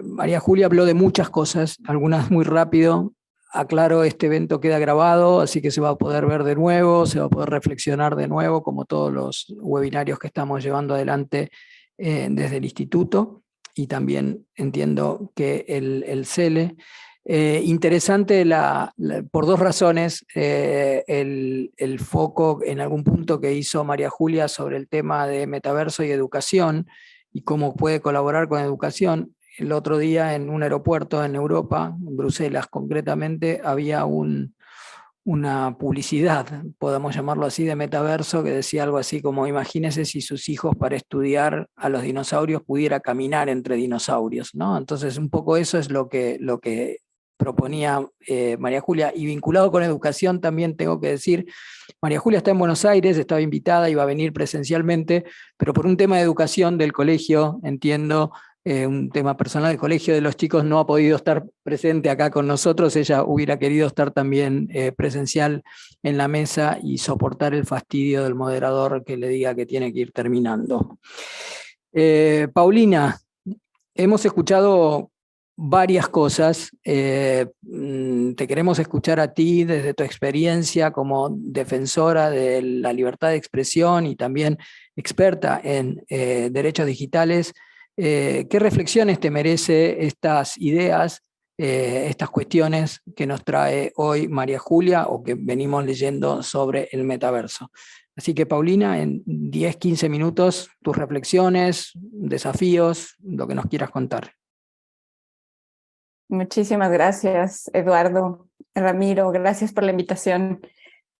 [SPEAKER 2] María Julia habló de muchas cosas, algunas muy rápido. Aclaro, este evento queda grabado, así que se va a poder ver de nuevo, se va a poder reflexionar de nuevo, como todos los webinarios que estamos llevando adelante desde el instituto, y también entiendo que el CELE. Interesante por 2 razones, el foco en algún punto que hizo María Julia sobre el tema de metaverso y educación, y cómo puede colaborar con educación. El otro día en un aeropuerto en Europa, en Bruselas concretamente, había un una publicidad, podemos llamarlo así, de metaverso, que decía algo así como: imagínese si sus hijos para estudiar a los dinosaurios pudiera caminar entre dinosaurios, ¿no? Entonces un poco eso es lo que proponía María Julia. Y vinculado con educación también tengo que decir, María Julia está en Buenos Aires, estaba invitada, iba a venir presencialmente, pero por un tema de educación del colegio, entiendo, un tema personal del colegio de los chicos, no ha podido estar presente acá con nosotros. Ella hubiera querido estar también presencial en la mesa y soportar el fastidio del moderador que le diga que tiene que ir terminando. Paulina, hemos escuchado varias cosas. Te queremos escuchar a ti desde tu experiencia como defensora de la libertad de expresión y también experta en derechos digitales. ¿Qué reflexiones te merece estas ideas, estas cuestiones que nos trae hoy María Julia o que venimos leyendo sobre el metaverso? Así que, Paulina, en 10, 15 minutos, tus reflexiones, desafíos, lo que nos quieras contar.
[SPEAKER 4] Muchísimas gracias, Eduardo, Ramiro, gracias por la invitación.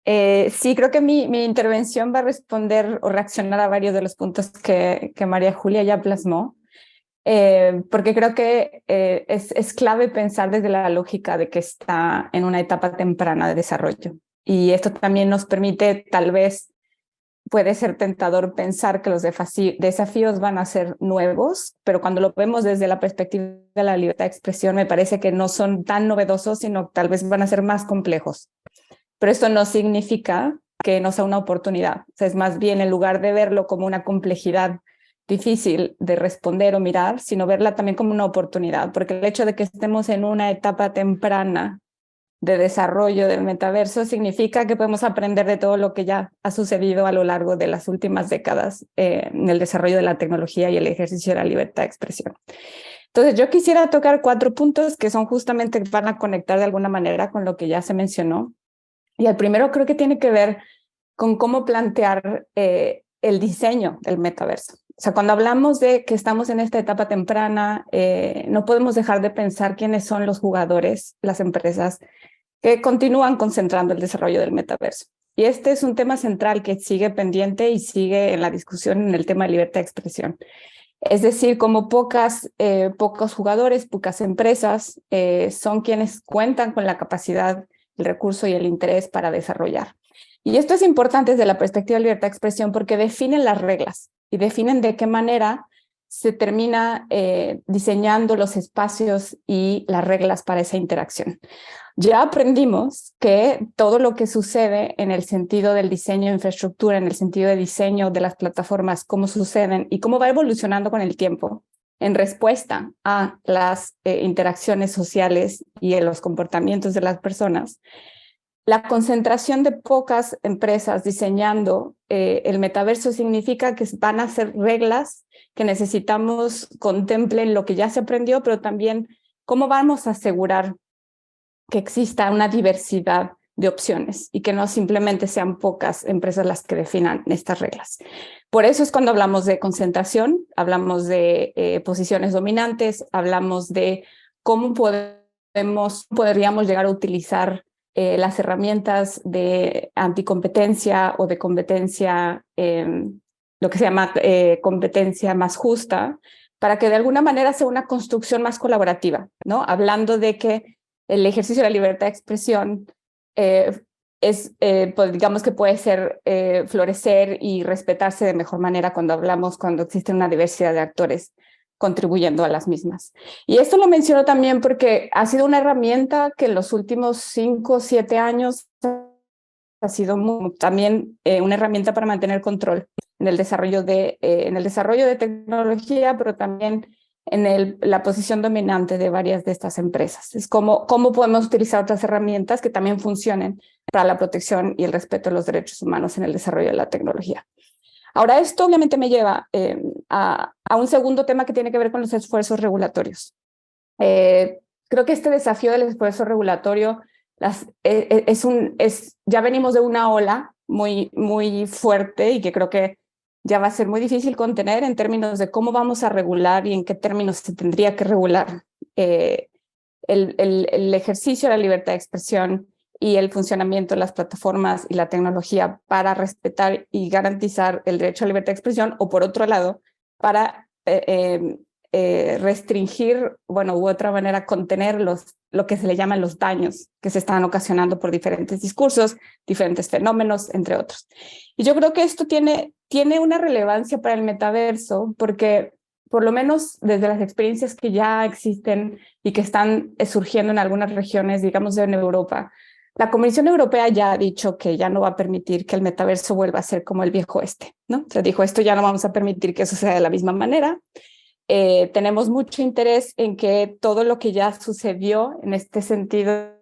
[SPEAKER 4] Sí, creo que mi intervención va a responder o reaccionar a varios de los puntos que María Julia ya plasmó. Porque creo que es clave pensar desde la lógica de que está en una etapa temprana de desarrollo. Y esto también nos permite, tal vez, puede ser tentador pensar que los desafíos van a ser nuevos, pero cuando lo vemos desde la perspectiva de la libertad de expresión, me parece que no son tan novedosos, sino tal vez van a ser más complejos. Pero esto no significa que no sea una oportunidad. O sea, es más bien, en lugar de verlo como una complejidad difícil de responder o mirar, sino verla también como una oportunidad, porque el hecho de que estemos en una etapa temprana de desarrollo del metaverso significa que podemos aprender de todo lo que ya ha sucedido a lo largo de las últimas décadas en el desarrollo de la tecnología y el ejercicio de la libertad de expresión. Entonces, yo quisiera tocar 4 puntos que son justamente, van a conectar de alguna manera con lo que ya se mencionó. Y el primero creo que tiene que ver con cómo plantear el diseño del metaverso. O sea, cuando hablamos de que estamos en esta etapa temprana, no podemos dejar de pensar quiénes son los jugadores, las empresas que continúan concentrando el desarrollo del metaverso. Y este es un tema central que sigue pendiente y sigue en la discusión en el tema de libertad de expresión. Es decir, como pocos jugadores, pocas empresas son quienes cuentan con la capacidad, el recurso y el interés para desarrollar. Y esto es importante desde la perspectiva de libertad de expresión porque definen las reglas y definen de qué manera se termina diseñando los espacios y las reglas para esa interacción. Ya aprendimos que todo lo que sucede en el sentido del diseño de infraestructura, en el sentido de diseño de las plataformas, cómo suceden y cómo va evolucionando con el tiempo en respuesta a las interacciones sociales y en los comportamientos de las personas. La concentración de pocas empresas diseñando el metaverso significa que van a ser reglas que necesitamos contemplen lo que ya se aprendió, pero también cómo vamos a asegurar que exista una diversidad de opciones y que no simplemente sean pocas empresas las que definan estas reglas. Por eso es cuando hablamos de concentración, hablamos de posiciones dominantes, hablamos de cómo podríamos llegar a utilizar las herramientas de anticompetencia o de competencia, lo que se llama competencia más justa, para que de alguna manera sea una construcción más colaborativa, ¿no? Hablando de que el ejercicio de la libertad de expresión pues digamos que puede ser florecer y respetarse de mejor manera cuando existe una diversidad de actores contribuyendo a las mismas. Y esto lo menciono también porque ha sido una herramienta que en los últimos 5 o 7 años ha sido también una herramienta para mantener control en el desarrollo de tecnología, pero también en la posición dominante de varias de estas empresas. Es cómo podemos utilizar otras herramientas que también funcionen para la protección y el respeto de los derechos humanos en el desarrollo de la tecnología. Ahora, esto obviamente me lleva a un segundo tema que tiene que ver con los esfuerzos regulatorios. Creo que este desafío del esfuerzo regulatorio ya venimos de una ola muy, muy fuerte y que creo que ya va a ser muy difícil contener en términos de cómo vamos a regular y en qué términos se tendría que regular el ejercicio de la libertad de expresión y el funcionamiento de las plataformas y la tecnología para respetar y garantizar el derecho a la libertad de expresión, o por otro lado, para restringir, bueno, u otra manera, contener lo que se le llaman los daños que se están ocasionando por diferentes discursos, diferentes fenómenos, entre otros. Y yo creo que esto tiene una relevancia para el metaverso, porque por lo menos desde las experiencias que ya existen y que están surgiendo en algunas regiones, digamos en Europa, la Comisión Europea ya ha dicho que ya no va a permitir que el metaverso vuelva a ser como el viejo oeste, ¿no? Se dijo, esto ya no vamos a permitir que eso sea de la misma manera. Tenemos mucho interés en que todo lo que ya sucedió en este sentido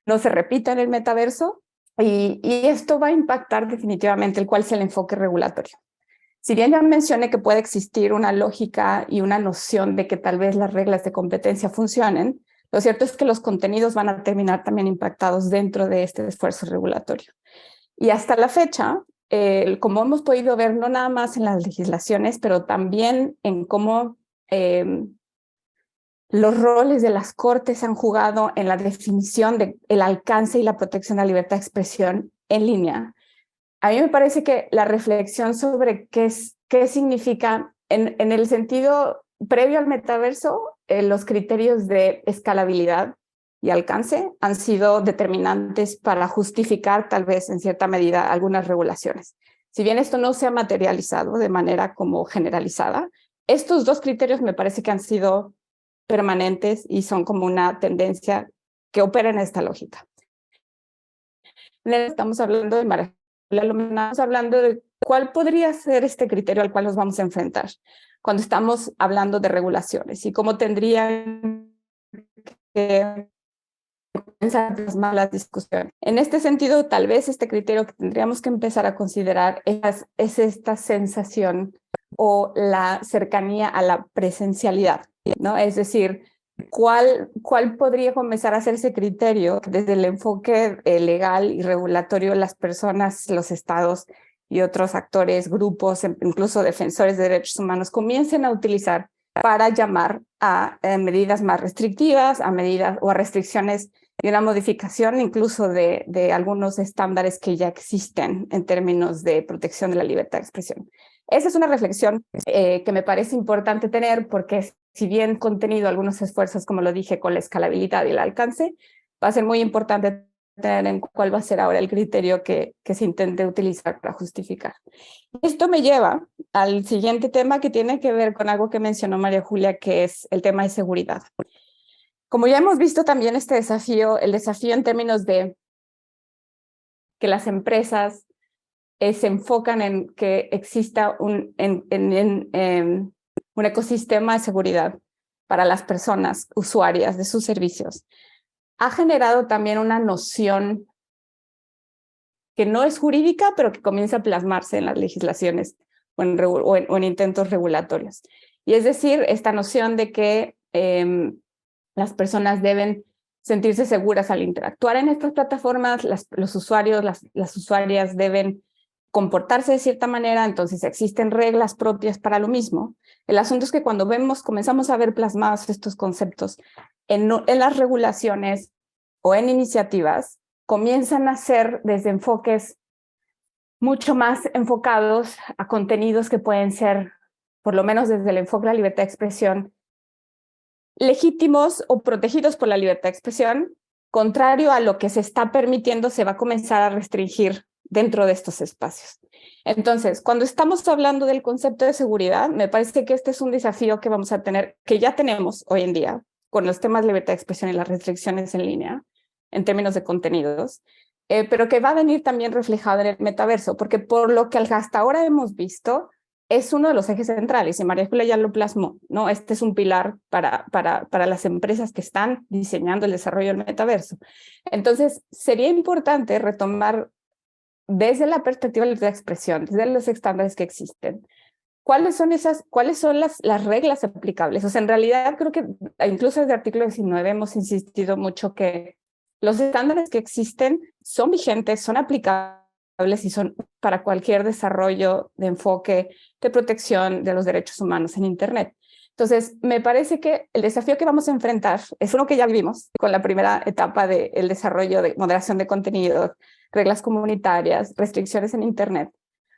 [SPEAKER 4] no se repita en el metaverso, y esto va a impactar definitivamente cuál es el enfoque regulatorio. Si bien ya mencioné que puede existir una lógica y una noción de que tal vez las reglas de competencia funcionen, lo cierto es que los contenidos van a terminar también impactados dentro de este esfuerzo regulatorio. Y hasta la fecha, como hemos podido ver, no nada más en las legislaciones, pero también en cómo los roles de las cortes han jugado en la definición del alcance y la protección de la libertad de expresión en línea. A mí me parece que la reflexión sobre qué significa en el sentido previo al metaverso, los criterios de escalabilidad y alcance han sido determinantes para justificar tal vez en cierta medida algunas regulaciones. Si bien esto no se ha materializado de manera como generalizada, estos dos criterios me parece que han sido permanentes y son como una tendencia que opera en esta lógica. Estamos hablando estamos hablando de cuál podría ser este criterio al cual nos vamos a enfrentar cuando estamos hablando de regulaciones y cómo tendrían que comenzar las discusiones. En este sentido, tal vez este criterio que tendríamos que empezar a considerar es esta sensación o la cercanía a la presencialidad, ¿no? Es decir, ¿cuál podría comenzar a ser ese criterio desde el enfoque legal y regulatorio? Las personas, los estados y otros actores, grupos, incluso defensores de derechos humanos, comiencen a utilizar para llamar a medidas más restrictivas, a medidas o a restricciones y una modificación incluso de algunos estándares que ya existen en términos de protección de la libertad de expresión. Esa es una reflexión que me parece importante tener, porque si bien contenido algunos esfuerzos, como lo dije, con la escalabilidad y el alcance, va a ser muy importante tener en cuál va a ser ahora el criterio que se intente utilizar para justificar. Esto me lleva al siguiente tema, que tiene que ver con algo que mencionó María Julia, que es el tema de seguridad. Como ya hemos visto también el desafío en términos de que las empresas se enfocan en que exista un ecosistema de seguridad para las personas usuarias de sus servicios, ha generado también una noción que no es jurídica, pero que comienza a plasmarse en las legislaciones o en intentos regulatorios. Y es decir, esta noción de que las personas deben sentirse seguras al interactuar en estas plataformas, los usuarios, las usuarias deben comportarse de cierta manera, entonces existen reglas propias para lo mismo. El asunto es que cuando comenzamos a ver plasmados estos conceptos en las regulaciones o en iniciativas, comienzan a ser desde enfoques mucho más enfocados a contenidos que pueden ser, por lo menos desde el enfoque de la libertad de expresión, legítimos o protegidos por la libertad de expresión, contrario a lo que se está permitiendo, se va a comenzar a restringir dentro de estos espacios. Entonces, cuando estamos hablando del concepto de seguridad, me parece que este es un desafío que vamos a tener, que ya tenemos hoy en día, con los temas de libertad de expresión y las restricciones en línea, en términos de contenidos, pero que va a venir también reflejado en el metaverso, porque por lo que hasta ahora hemos visto, es uno de los ejes centrales, y María Julia ya lo plasmó, ¿no? Este es un pilar para las empresas que están diseñando el desarrollo del metaverso. Entonces, sería importante retomar desde la perspectiva de la expresión, desde los estándares que existen, ¿cuáles son las reglas aplicables? O sea, en realidad creo que incluso desde el artículo 19 hemos insistido mucho que los estándares que existen son vigentes, son aplicables y son para cualquier desarrollo de enfoque de protección de los derechos humanos en Internet. Entonces, me parece que el desafío que vamos a enfrentar es uno que ya vivimos con la primera etapa del desarrollo de moderación de contenido, reglas comunitarias, restricciones en Internet,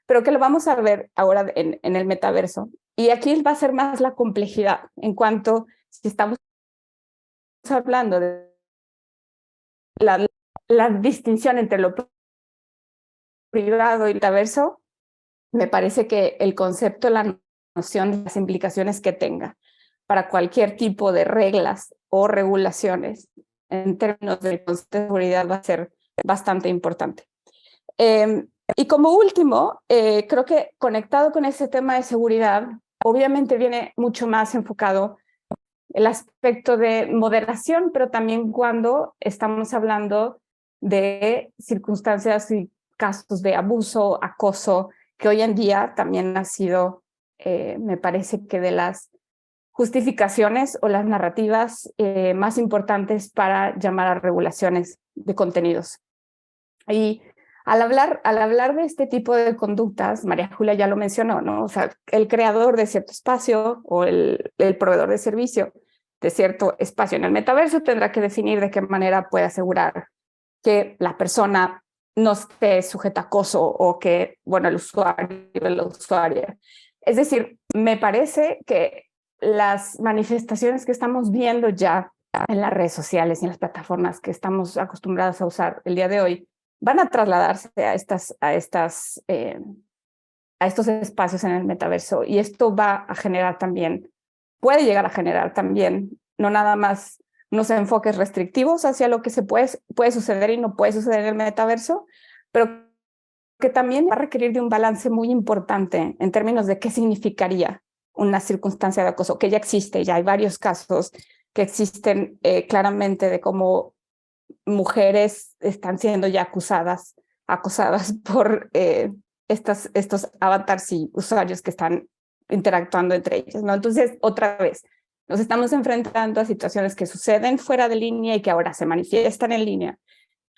[SPEAKER 4] pero que lo vamos a ver ahora en el metaverso. Y aquí va a ser más la complejidad en cuanto, si estamos hablando de la distinción entre lo privado y el metaverso, me parece que el concepto, la noción de las implicaciones que tenga para cualquier tipo de reglas o regulaciones en términos de seguridad va a ser bastante importante. Y como último, creo que conectado con ese tema de seguridad, obviamente viene mucho más enfocado el aspecto de moderación, pero también cuando estamos hablando de circunstancias y casos de abuso, acoso, que hoy en día también ha sido, me parece que de las justificaciones o las narrativas más importantes para llamar a regulaciones de contenidos. Y al hablar de este tipo de conductas, María Julia ya lo mencionó, ¿no? O sea, el creador de cierto espacio o el proveedor de servicio de cierto espacio en el metaverso tendrá que definir de qué manera puede asegurar que la persona no esté sujeta a acoso o que, bueno, el usuario o la usuaria. Es decir, me parece que las manifestaciones que estamos viendo ya en las redes sociales y en las plataformas que estamos acostumbrados a usar el día de hoy van a trasladarse a estos espacios en el metaverso, y esto va a generar también, puede llegar a generar también, no nada más unos enfoques restrictivos hacia lo que puede suceder y no puede suceder en el metaverso, pero que también va a requerir de un balance muy importante en términos de qué significaría una circunstancia de acoso, que ya existe, ya hay varios casos que existen claramente de cómo mujeres están siendo ya acosadas por estos avatars y usuarios que están interactuando entre ellos, ¿no? Entonces, otra vez, nos estamos enfrentando a situaciones que suceden fuera de línea y que ahora se manifiestan en línea,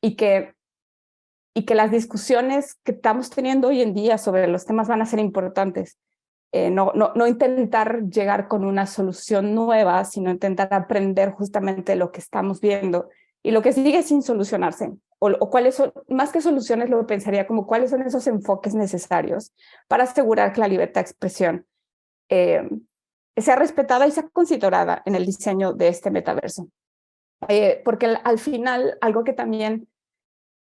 [SPEAKER 4] y que las discusiones que estamos teniendo hoy en día sobre los temas van a ser importantes. No intentar llegar con una solución nueva, sino intentar aprender justamente lo que estamos viendo y lo que sigue sin solucionarse, o cuáles son, más que soluciones, lo pensaría como cuáles son esos enfoques necesarios para asegurar que la libertad de expresión sea respetada y sea considerada en el diseño de este metaverso. Porque al final, algo que también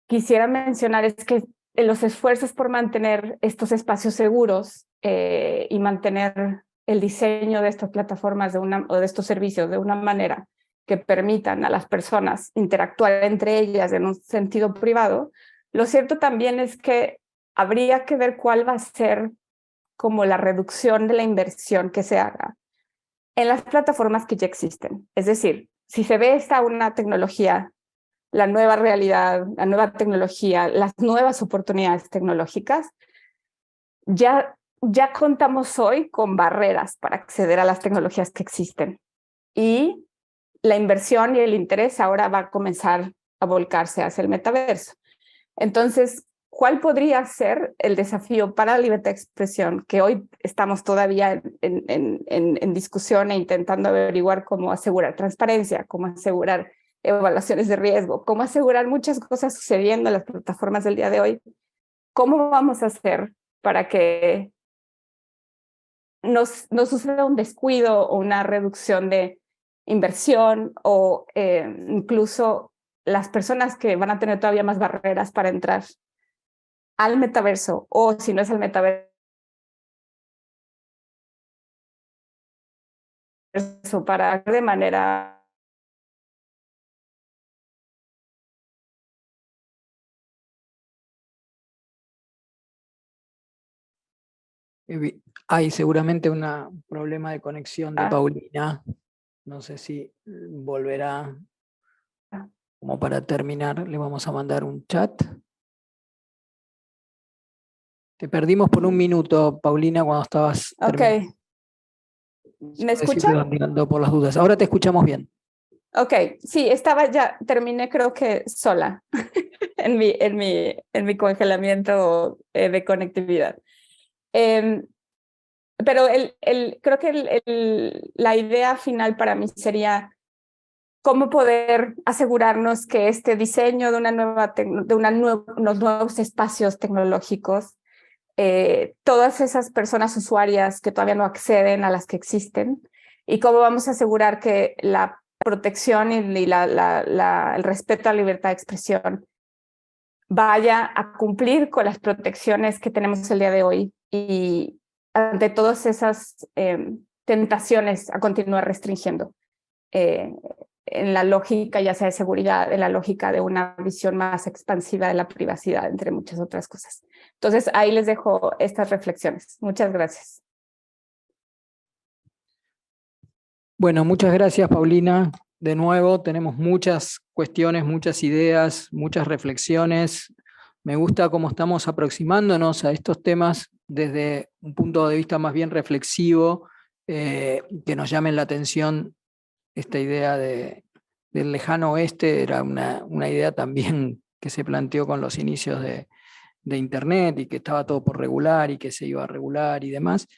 [SPEAKER 4] quisiera mencionar es que los esfuerzos por mantener estos espacios seguros y mantener el diseño de estas plataformas o de estos servicios de una manera que permitan a las personas interactuar entre ellas en un sentido privado, lo cierto también es que habría que ver cuál va a ser como la reducción de la inversión que se haga en las plataformas que ya existen. Es decir, si se ve una tecnología, la nueva realidad, la nueva tecnología, las nuevas oportunidades tecnológicas, ya contamos hoy con barreras para acceder a las tecnologías que existen. Y la inversión y el interés ahora va a comenzar a volcarse hacia el metaverso. Entonces, ¿cuál podría ser el desafío para la libertad de expresión que hoy estamos todavía en discusión e intentando averiguar cómo asegurar transparencia, cómo asegurar evaluaciones de riesgo, cómo asegurar muchas cosas sucediendo en las plataformas del día de hoy? ¿Cómo vamos a hacer para que no suceda un descuido o una reducción de inversión o incluso las personas que van a tener todavía más barreras para entrar al metaverso, o si no es el metaverso, para de manera
[SPEAKER 2] hay seguramente un problema de conexión de Paulina. No sé si volverá. Como para terminar, le vamos a mandar un chat. Te perdimos por un minuto, Paulina, cuando estabas terminando.
[SPEAKER 4] ¿Me escuchan?
[SPEAKER 2] Por las dudas. Ahora te escuchamos bien.
[SPEAKER 4] Ok, sí, terminé creo que sola en mi congelamiento de conectividad. pero creo que la idea final para mí sería cómo poder asegurarnos que este diseño de unos nuevos espacios tecnológicos, todas esas personas usuarias que todavía no acceden a las que existen, y cómo vamos a asegurar que la protección y el respeto a la libertad de expresión vaya a cumplir con las protecciones que tenemos el día de hoy, y ante todas esas tentaciones a continuar restringiendo en la lógica ya sea de seguridad, en la lógica de una visión más expansiva de la privacidad, entre muchas otras cosas. Entonces ahí les dejo estas reflexiones. Muchas gracias.
[SPEAKER 2] Bueno, muchas gracias, Paulina. De nuevo, tenemos muchas cuestiones, muchas ideas, muchas reflexiones. Me gusta cómo estamos aproximándonos a estos temas desde un punto de vista más bien reflexivo, que nos llamen la atención. Esta idea del lejano oeste era una idea también que se planteó con los inicios de Internet, y que estaba todo por regular y que se iba a regular y demás.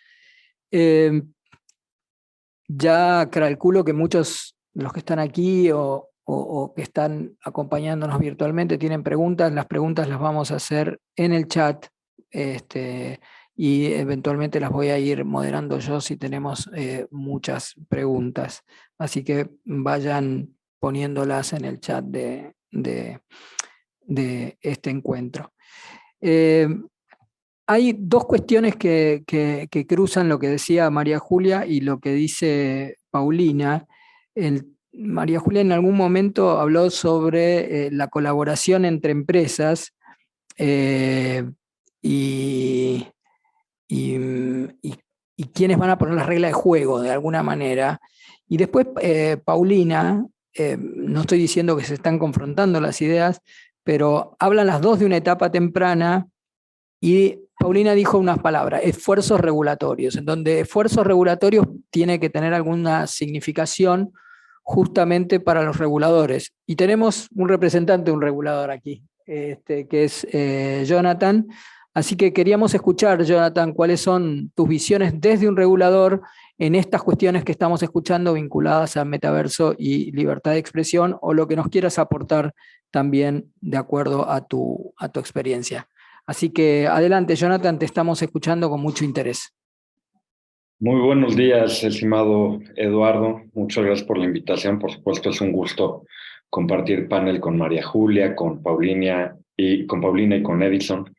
[SPEAKER 2] Ya calculo que muchos de los que están aquí o que están acompañándonos virtualmente tienen preguntas. Las preguntas las vamos a hacer en el chat, y eventualmente las voy a ir moderando yo si tenemos muchas preguntas. Así que vayan poniéndolas en el chat de este encuentro. Hay dos cuestiones que cruzan lo que decía María Julia y lo que dice Paulina. María Julia en algún momento habló sobre la colaboración entre empresas y quiénes van a poner las reglas de juego de alguna manera. Y después Paulina, no estoy diciendo que se están confrontando las ideas, pero hablan las dos de una etapa temprana, y Paulina dijo unas palabras: esfuerzos regulatorios, en donde esfuerzos regulatorios tiene que tener alguna significación justamente para los reguladores. Y tenemos un representante de un regulador aquí, que es Jonathan. Así que queríamos escuchar, Jonathan, cuáles son tus visiones desde un regulador en estas cuestiones que estamos escuchando vinculadas a metaverso y libertad de expresión, o lo que nos quieras aportar también de acuerdo a tu experiencia. Así que adelante, Jonathan, te estamos escuchando con mucho interés.
[SPEAKER 5] Muy buenos días, estimado Eduardo. Muchas gracias por la invitación. Por supuesto, es un gusto compartir panel con María Julia, con Paulina y con Edison.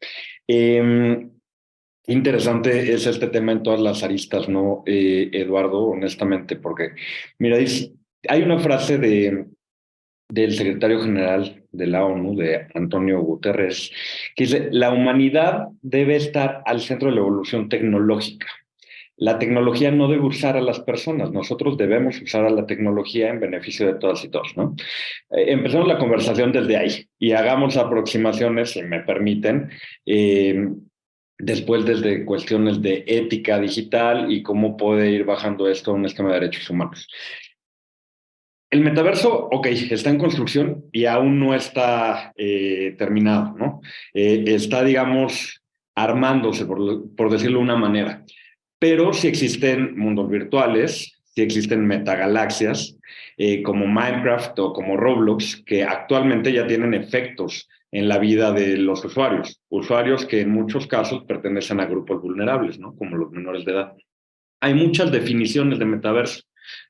[SPEAKER 5] Interesante es este tema en todas las aristas, ¿no, Eduardo? Honestamente, porque, mira, hay una frase del secretario general de la ONU, de Antonio Guterres, que dice: la humanidad debe estar al centro de la evolución tecnológica. La tecnología no debe usar a las personas, nosotros debemos usar a la tecnología en beneficio de todas y todos, ¿no? Empezamos la conversación desde ahí y hagamos aproximaciones, si me permiten, después desde cuestiones de ética digital y cómo puede ir bajando esto a un esquema de derechos humanos. El metaverso, ok, está en construcción y aún no está terminado, ¿no? Está, digamos, armándose, por decirlo de una manera. Pero sí existen mundos virtuales, sí existen metagalaxias, como Minecraft o como Roblox, que actualmente ya tienen efectos en la vida de los usuarios. Usuarios que en muchos casos pertenecen a grupos vulnerables, ¿no? Como los menores de edad. Hay muchas definiciones de metaverso.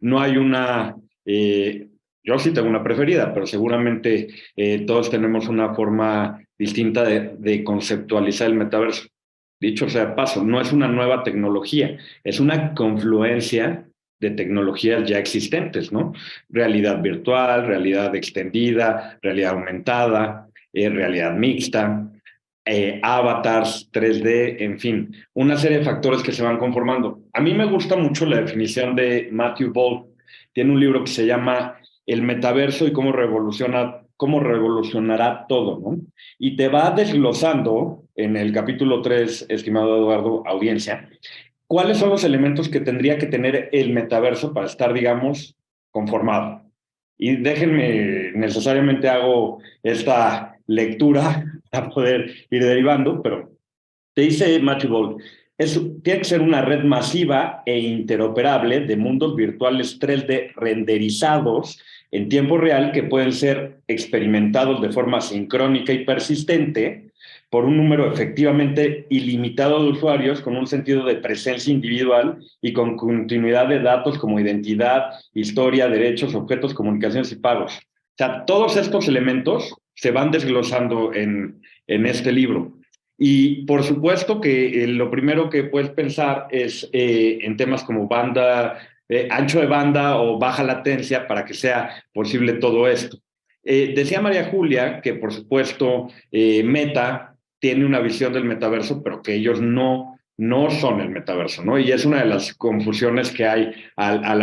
[SPEAKER 5] No hay una... yo sí tengo una preferida, pero seguramente todos tenemos una forma distinta de conceptualizar el metaverso. Dicho sea de paso, no es una nueva tecnología, es una confluencia de tecnologías ya existentes, ¿no? Realidad virtual, realidad extendida, realidad aumentada, realidad mixta, avatars 3D, en fin, una serie de factores que se van conformando. A mí me gusta mucho la definición de Matthew Ball. Tiene un libro que se llama El metaverso y cómo revolucionará todo, ¿no? Y te va desglosando en el capítulo 3, estimado Eduardo, audiencia, cuáles son los elementos que tendría que tener el metaverso para estar, digamos, conformado. Y déjenme, necesariamente hago esta lectura para poder ir derivando, pero te dice Matthew Ball: Tiene que ser una red masiva e interoperable de mundos virtuales 3D renderizados en tiempo real que pueden ser experimentados de forma sincrónica y persistente por un número efectivamente ilimitado de usuarios con un sentido de presencia individual y con continuidad de datos como identidad, historia, derechos, objetos, comunicaciones y pagos. O sea, todos estos elementos se van desglosando en este libro. Y por supuesto que lo primero que puedes pensar es en temas como ancho de banda o baja latencia para que sea posible todo esto. Decía María Julia que por supuesto Meta tiene una visión del metaverso, pero que ellos no son el metaverso, ¿no? Y es una de las confusiones que hay al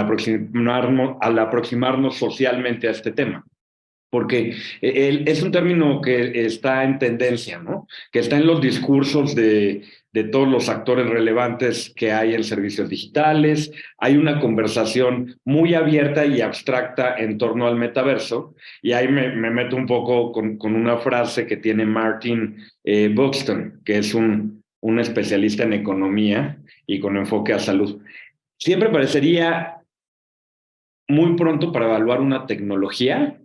[SPEAKER 5] aproximarnos socialmente a este tema. Porque es un término que está en tendencia, ¿no? Que está en los discursos de todos los actores relevantes que hay en servicios digitales. Hay una conversación muy abierta y abstracta en torno al metaverso. Y ahí me meto un poco con una frase que tiene Martin Buxton, que es un especialista en economía y con enfoque a salud. Siempre parecería muy pronto para evaluar una tecnología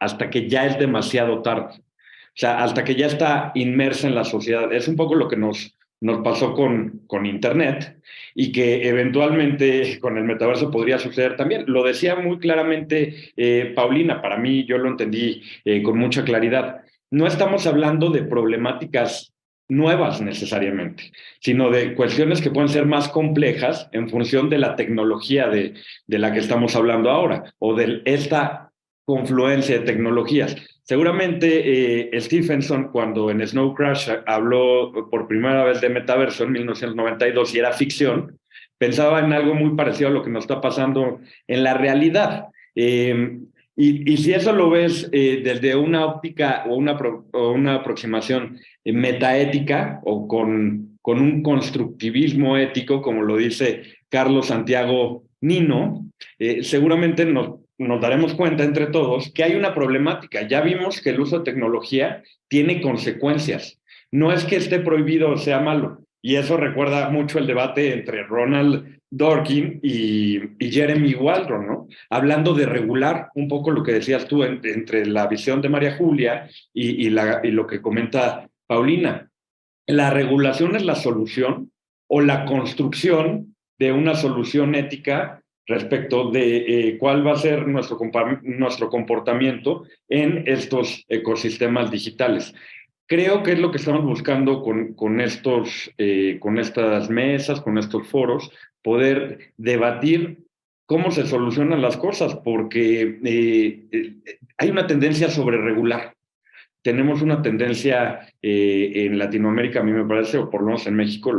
[SPEAKER 5] hasta que ya es demasiado tarde. O sea, hasta que ya está inmersa en la sociedad. Es un poco lo que nos pasó con Internet y que eventualmente con el metaverso podría suceder también. Lo decía muy claramente Paulina, para mí yo lo entendí con mucha claridad. No estamos hablando de problemáticas nuevas necesariamente, sino de cuestiones que pueden ser más complejas en función de la tecnología de la que estamos hablando ahora o de esta confluencia de tecnologías. Seguramente Stephenson, cuando en Snow Crash habló por primera vez de metaverso en 1992 y era ficción, pensaba en algo muy parecido a lo que nos está pasando en la realidad. Y si eso lo ves desde una óptica o una aproximación metaética o con un constructivismo ético, como lo dice Carlos Santiago Nino, seguramente nos daremos cuenta entre todos que hay una problemática. Ya vimos que el uso de tecnología tiene consecuencias. No es que esté prohibido o sea malo. Y eso recuerda mucho el debate entre Ronald Dworkin y Jeremy Waldron, ¿no? Hablando de regular un poco lo que decías tú entre la visión de María Julia y lo que comenta Paulina. ¿La regulación es la solución o la construcción de una solución ética respecto de cuál va a ser nuestro comportamiento en estos ecosistemas digitales? Creo que es lo que estamos buscando con estas mesas, con estos foros, poder debatir cómo se solucionan las cosas, porque hay una tendencia sobre regular. Tenemos una tendencia en Latinoamérica, a mí me parece, o por lo menos en México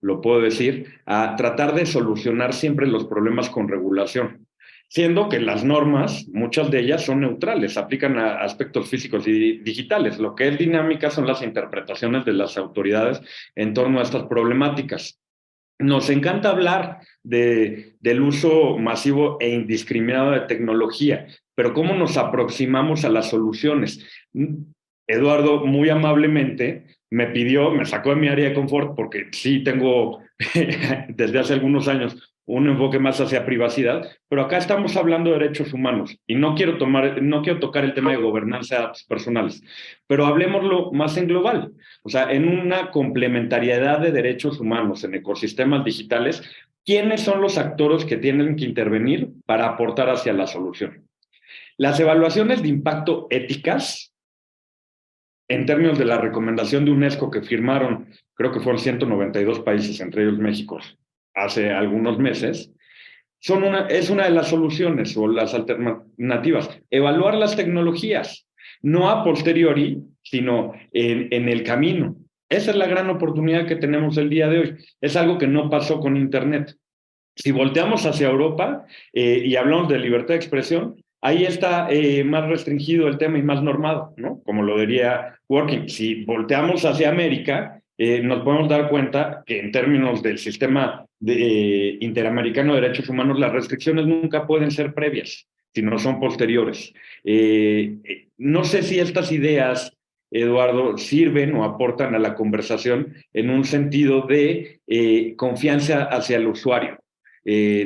[SPEAKER 5] lo puedo decir, a tratar de solucionar siempre los problemas con regulación, siendo que las normas, muchas de ellas son neutrales, aplican a aspectos físicos y digitales. Lo que es dinámica son las interpretaciones de las autoridades en torno a estas problemáticas. Nos encanta hablar del uso masivo e indiscriminado de tecnología, pero ¿cómo nos aproximamos a las soluciones? Eduardo, muy amablemente, me sacó de mi área de confort porque sí tengo desde hace algunos años un enfoque más hacia privacidad, pero acá estamos hablando de derechos humanos y no quiero tocar el tema de gobernanza de datos personales, pero hablemoslo más en global, o sea, en una complementariedad de derechos humanos en ecosistemas digitales. ¿Quiénes son los actores que tienen que intervenir para aportar hacia la solución? Las evaluaciones de impacto éticas, en términos de la recomendación de UNESCO que firmaron, creo que fueron 192 países, entre ellos México, hace algunos meses, es una de las soluciones o las alternativas. Evaluar las tecnologías, no a posteriori, sino en el camino. Esa es la gran oportunidad que tenemos el día de hoy. Es algo que no pasó con Internet. Si volteamos hacia Europa y hablamos de libertad de expresión, ahí está más restringido el tema y más normado, ¿no? Como lo diría Dworkin. Si volteamos hacia América, nos podemos dar cuenta que en términos del sistema interamericano de derechos humanos, las restricciones nunca pueden ser previas, sino son posteriores. No sé si estas ideas Eduardo, sirven o aportan a la conversación en un sentido de confianza hacia el usuario.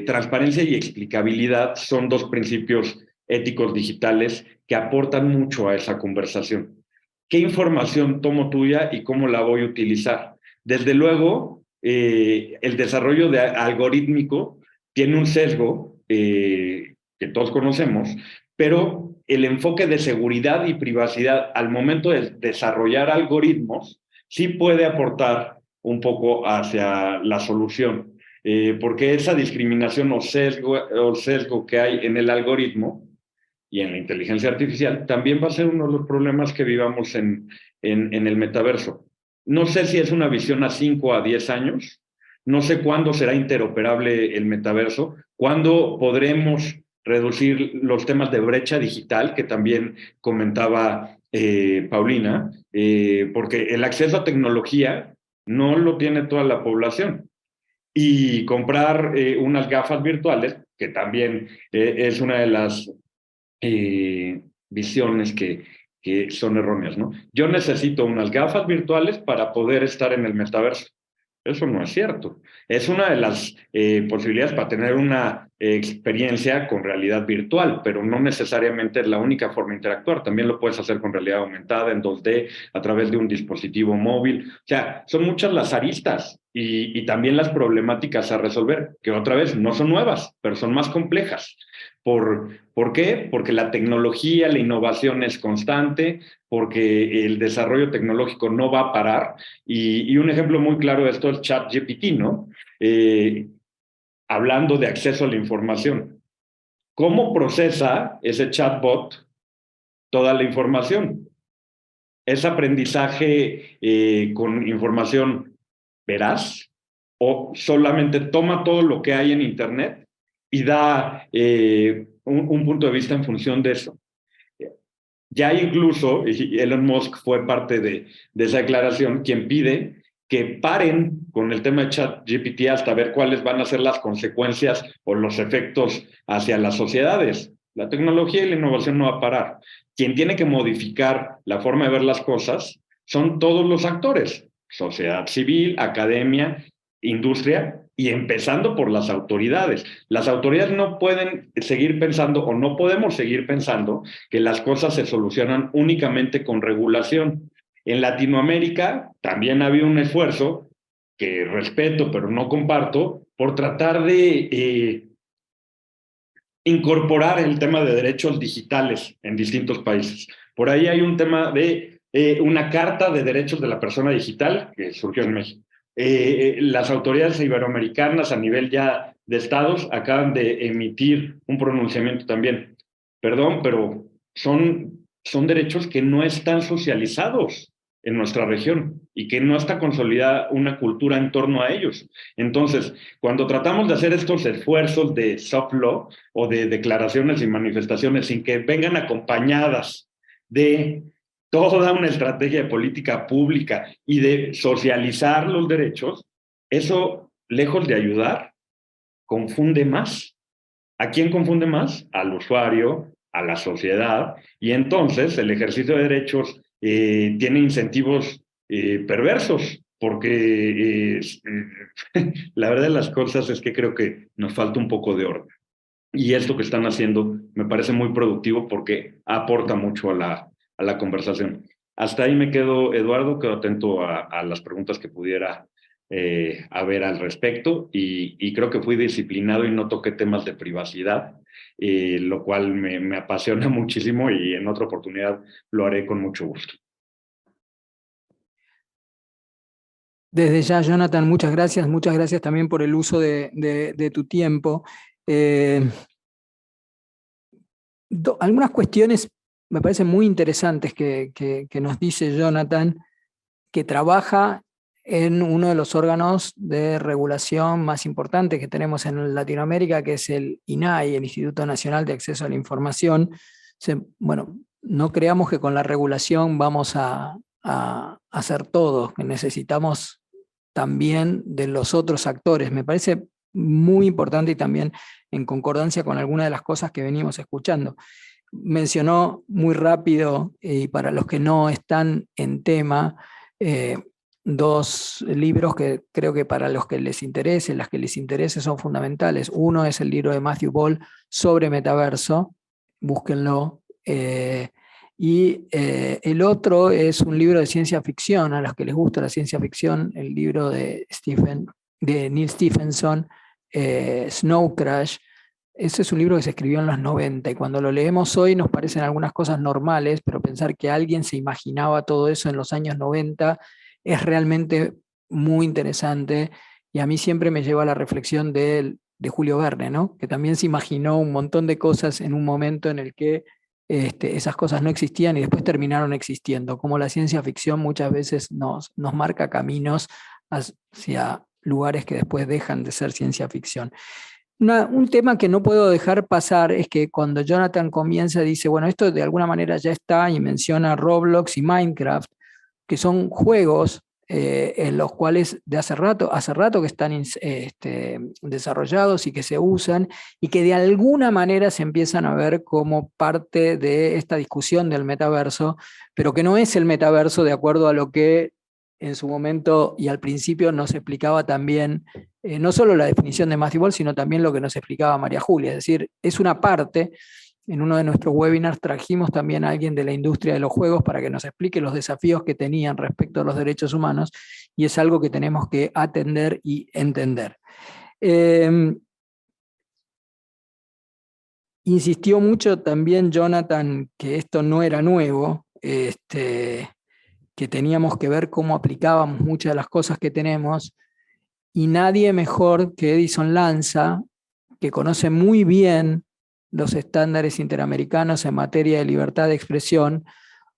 [SPEAKER 5] Transparencia y explicabilidad son dos principios éticos digitales que aportan mucho a esa conversación. ¿Qué información tomo tuya y cómo la voy a utilizar? Desde luego, el desarrollo algorítmico tiene un sesgo que todos conocemos, pero el enfoque de seguridad y privacidad al momento de desarrollar algoritmos sí puede aportar un poco hacia la solución, porque esa discriminación o sesgo que hay en el algoritmo y en la inteligencia artificial también va a ser uno de los problemas que vivamos en el metaverso. No sé si es una visión a 5 o a 10 años, no sé cuándo será interoperable el metaverso, cuándo podremos reducir los temas de brecha digital, que también comentaba Paulina, porque el acceso a tecnología no lo tiene toda la población. Y comprar unas gafas virtuales, que también es una de las visiones que son erróneas, ¿no? Yo necesito unas gafas virtuales para poder estar en el metaverso. Eso no es cierto. Es una de las posibilidades para tener una experiencia con realidad virtual, pero no necesariamente es la única forma de interactuar. También lo puedes hacer con realidad aumentada en 2D, a través de un dispositivo móvil. O sea, son muchas las aristas y también las problemáticas a resolver, que otra vez no son nuevas, pero son más complejas. ¿Por qué? Porque la tecnología, la innovación es constante, porque el desarrollo tecnológico no va a parar. Y un ejemplo muy claro de esto es ChatGPT, ¿no? Hablando de acceso a la información. ¿Cómo procesa ese chatbot toda la información? ¿Es aprendizaje con información veraz o solamente toma todo lo que hay en Internet y da un punto de vista en función de eso? Ya incluso, y Elon Musk fue parte de esa declaración, quien pide que paren con el tema de ChatGPT hasta ver cuáles van a ser las consecuencias o los efectos hacia las sociedades. La tecnología y la innovación no va a parar. Quien tiene que modificar la forma de ver las cosas son todos los actores, sociedad civil, academia, industria, y empezando por las autoridades. Las autoridades no pueden seguir pensando o no podemos seguir pensando que las cosas se solucionan únicamente con regulación. En Latinoamérica también había un esfuerzo que respeto pero no comparto por tratar de incorporar el tema de derechos digitales en distintos países. Por ahí hay un tema de una carta de derechos de la persona digital que surgió en México. Las autoridades iberoamericanas a nivel ya de estados acaban de emitir un pronunciamiento también. Perdón, pero son derechos que no están socializados en nuestra región y que no está consolidada una cultura en torno a ellos. Entonces, cuando tratamos de hacer estos esfuerzos de soft law o de declaraciones y manifestaciones sin que vengan acompañadas de toda una estrategia de política pública y de socializar los derechos, eso, lejos de ayudar, confunde más. ¿A quién confunde más? Al usuario, a la sociedad, y entonces el ejercicio de derechos tiene incentivos perversos, porque la verdad de las cosas es que creo que nos falta un poco de orden. Y esto que están haciendo me parece muy productivo porque aporta mucho a la conversación. Hasta ahí me quedo, Eduardo, quedo atento a las preguntas que pudiera haber al respecto y creo que fui disciplinado y no toqué temas de privacidad, lo cual me apasiona muchísimo y en otra oportunidad lo haré con mucho gusto.
[SPEAKER 2] Desde ya, Jonathan, muchas gracias también por el uso de tu tiempo. Algunas cuestiones me parecen muy interesantes que nos dice Jonathan, que trabaja en uno de los órganos de regulación más importantes que tenemos en Latinoamérica, que es el INAI, el Instituto Nacional de Acceso a la Información. Bueno, no creamos que con la regulación vamos a hacer todo, que necesitamos también de los otros actores. Me parece muy importante y también en concordancia con algunas de las cosas que venimos escuchando. mencionó muy rápido, y para los que no están en tema, dos libros que creo que para los que les interese, las que les interese son fundamentales. Uno es el libro de Matthew Ball sobre metaverso, búsquenlo. Y el otro es un libro de ciencia ficción, a los que les gusta la ciencia ficción, el libro de Neil Stephenson, Snow Crash. Ese es un libro que se escribió en los 90 y cuando lo leemos hoy nos parecen algunas cosas normales, pero pensar que alguien se imaginaba todo eso en los años 90 es realmente muy interesante, y a mí siempre me lleva a la reflexión de Julio Verne, ¿no? Que también se imaginó un montón de cosas en un momento en el que esas cosas no existían y después terminaron existiendo, como la ciencia ficción muchas veces nos marca caminos hacia lugares que después dejan de ser ciencia ficción. Un tema que no puedo dejar pasar es que cuando Jonathan comienza dice, bueno, esto de alguna manera ya está, y menciona Roblox y Minecraft, que son juegos en los cuales de hace rato que están desarrollados y que se usan y que de alguna manera se empiezan a ver como parte de esta discusión del metaverso, pero que no es el metaverso de acuerdo a lo que en su momento y al principio nos explicaba también, no solo la definición de Matthew Ball, sino también lo que nos explicaba María Julia, es decir, es una parte. En uno de nuestros webinars trajimos también a alguien de la industria de los juegos para que nos explique los desafíos que tenían respecto a los derechos humanos, y es algo que tenemos que atender y entender. Insistió mucho también Jonathan que esto no era nuevo, que teníamos que ver cómo aplicábamos muchas de las cosas que tenemos, y nadie mejor que Edison Lanza, que conoce muy bien los estándares interamericanos en materia de libertad de expresión,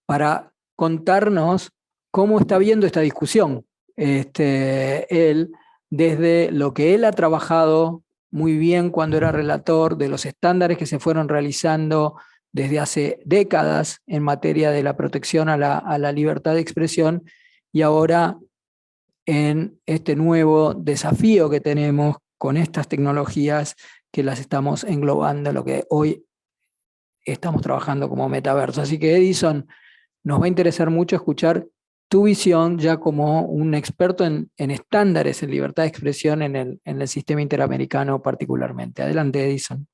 [SPEAKER 2] para contarnos cómo está viendo esta discusión. Él, desde lo que él ha trabajado muy bien cuando era relator, de los estándares que se fueron realizando desde hace décadas en materia de la protección a la libertad de expresión, y ahora en este nuevo desafío que tenemos con estas tecnologías que las estamos englobando en lo que hoy estamos trabajando como metaverso. Así que Edison, nos va a interesar mucho escuchar tu visión ya como un experto en estándares en libertad de expresión en el sistema interamericano particularmente. Adelante, Edison.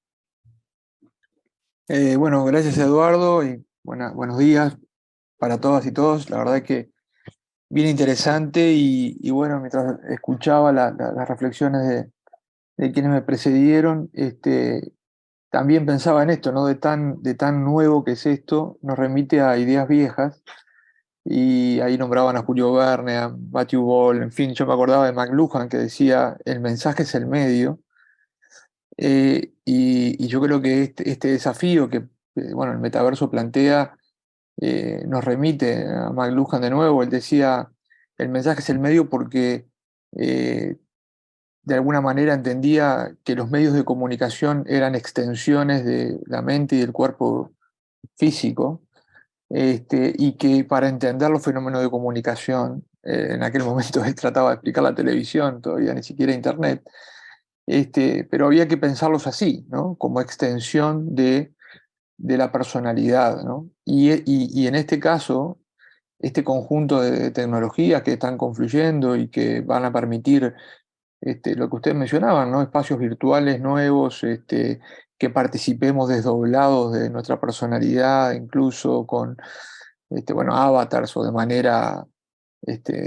[SPEAKER 6] Bueno, gracias Eduardo y buenos días para todas y todos. La verdad que bien interesante y bueno, mientras escuchaba las reflexiones de quienes me precedieron, también pensaba en esto, ¿no? De tan nuevo que es esto, nos remite a ideas viejas, y ahí nombraban a Julio Verne, a Matthew Ball, en fin, yo me acordaba de McLuhan que decía, el mensaje es el medio. Y yo creo que este desafío que bueno, el metaverso plantea nos remite a McLuhan de nuevo. Él decía, el mensaje es el medio porque de alguna manera entendía que los medios de comunicación eran extensiones de la mente y del cuerpo físico, y que para entender los fenómenos de comunicación, en aquel momento él trataba de explicar la televisión, todavía ni siquiera internet, pero había que pensarlos así, ¿no? Como extensión de la personalidad, ¿no? Y en este caso, este conjunto de tecnologías que están confluyendo y que van a permitir lo que ustedes mencionaban, ¿no? Espacios virtuales nuevos, que participemos desdoblados de nuestra personalidad, incluso con bueno, avatars o de manera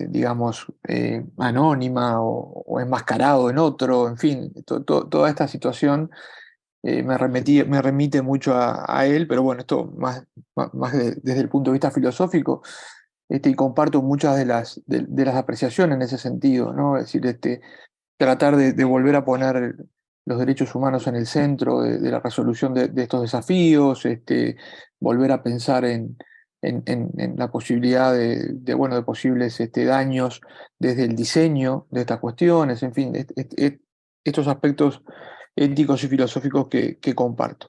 [SPEAKER 6] digamos, anónima o enmascarado en otro, en fin, toda esta situación me remite mucho a él, pero bueno, esto más desde el punto de vista filosófico, y comparto muchas de las apreciaciones en ese sentido, ¿no? Es decir, tratar de volver a poner los derechos humanos en el centro de la resolución de estos desafíos, volver a pensar en la posibilidad bueno, de posibles daños desde el diseño de estas cuestiones, en fin, estos aspectos éticos y filosóficos que comparto.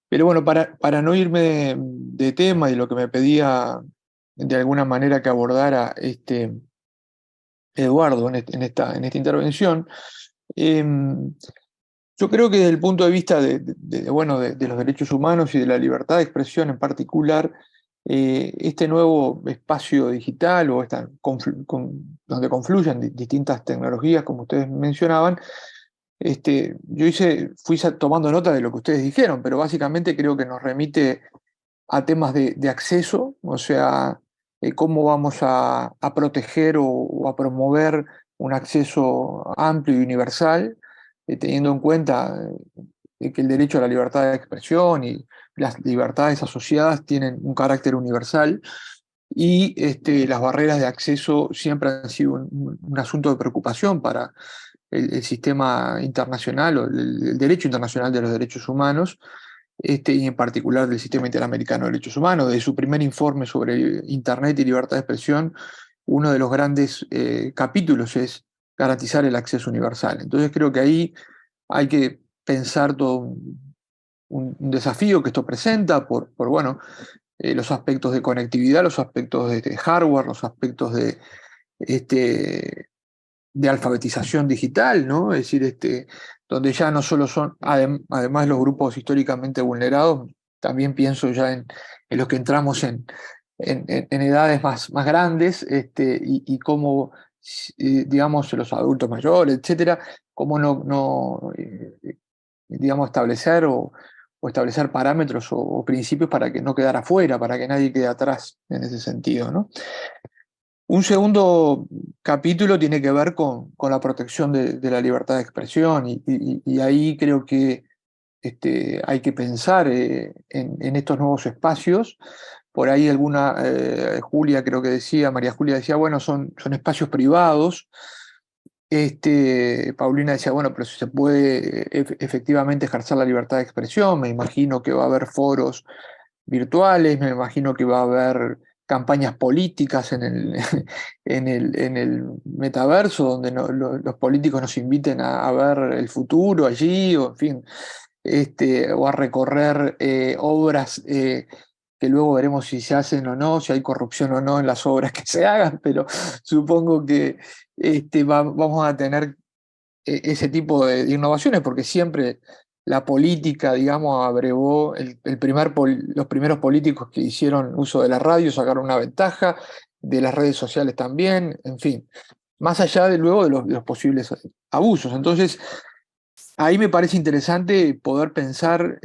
[SPEAKER 6] Pero bueno, para no irme de tema y lo que me pedía de alguna manera que abordara Eduardo en esta intervención, Yo creo que desde el punto de vista bueno, de los derechos humanos y de la libertad de expresión en particular, este nuevo espacio digital o donde confluyen distintas tecnologías, como ustedes mencionaban, fui tomando nota de lo que ustedes dijeron, pero básicamente creo que nos remite a temas de acceso, o sea, cómo vamos a proteger o a promover un acceso amplio y universal, teniendo en cuenta que el derecho a la libertad de expresión y las libertades asociadas tienen un carácter universal y las barreras de acceso siempre han sido un asunto de preocupación para el sistema internacional o el derecho internacional de los derechos humanos, y en particular del Sistema Interamericano de Derechos Humanos. De su primer informe sobre Internet y libertad de expresión, uno de los grandes capítulos es garantizar el acceso universal. Entonces creo que ahí hay que pensar todo un desafío que esto presenta por bueno, los aspectos de conectividad, los aspectos de hardware, los aspectos de alfabetización digital, ¿no? Es decir, donde ya no solo son, además los grupos históricamente vulnerados, también pienso ya en los que entramos en edades más grandes, y cómo, digamos, los adultos mayores, etcétera, cómo digamos, establecer o establecer parámetros o principios para que no quedara fuera, para que nadie quede atrás en ese sentido, ¿no? Un segundo capítulo tiene que ver con la protección de la libertad de expresión y ahí creo que hay que pensar en estos nuevos espacios. Por ahí Julia creo que decía, María Julia decía, bueno, son espacios privados. Paulina decía, bueno, pero si se puede efectivamente ejercer la libertad de expresión, me imagino que va a haber foros virtuales, me imagino que va a haber campañas políticas en el metaverso, donde los políticos nos inviten a ver el futuro allí, o en fin, o a recorrer obras que luego veremos si se hacen o no, si hay corrupción o no en las obras que se hagan, pero supongo que vamos a tener ese tipo de innovaciones, porque siempre la política, digamos, abrevó los primeros políticos que hicieron uso de la radio sacaron una ventaja, de las redes sociales también, en fin, más allá luego de los posibles abusos. Entonces, ahí me parece interesante poder pensar,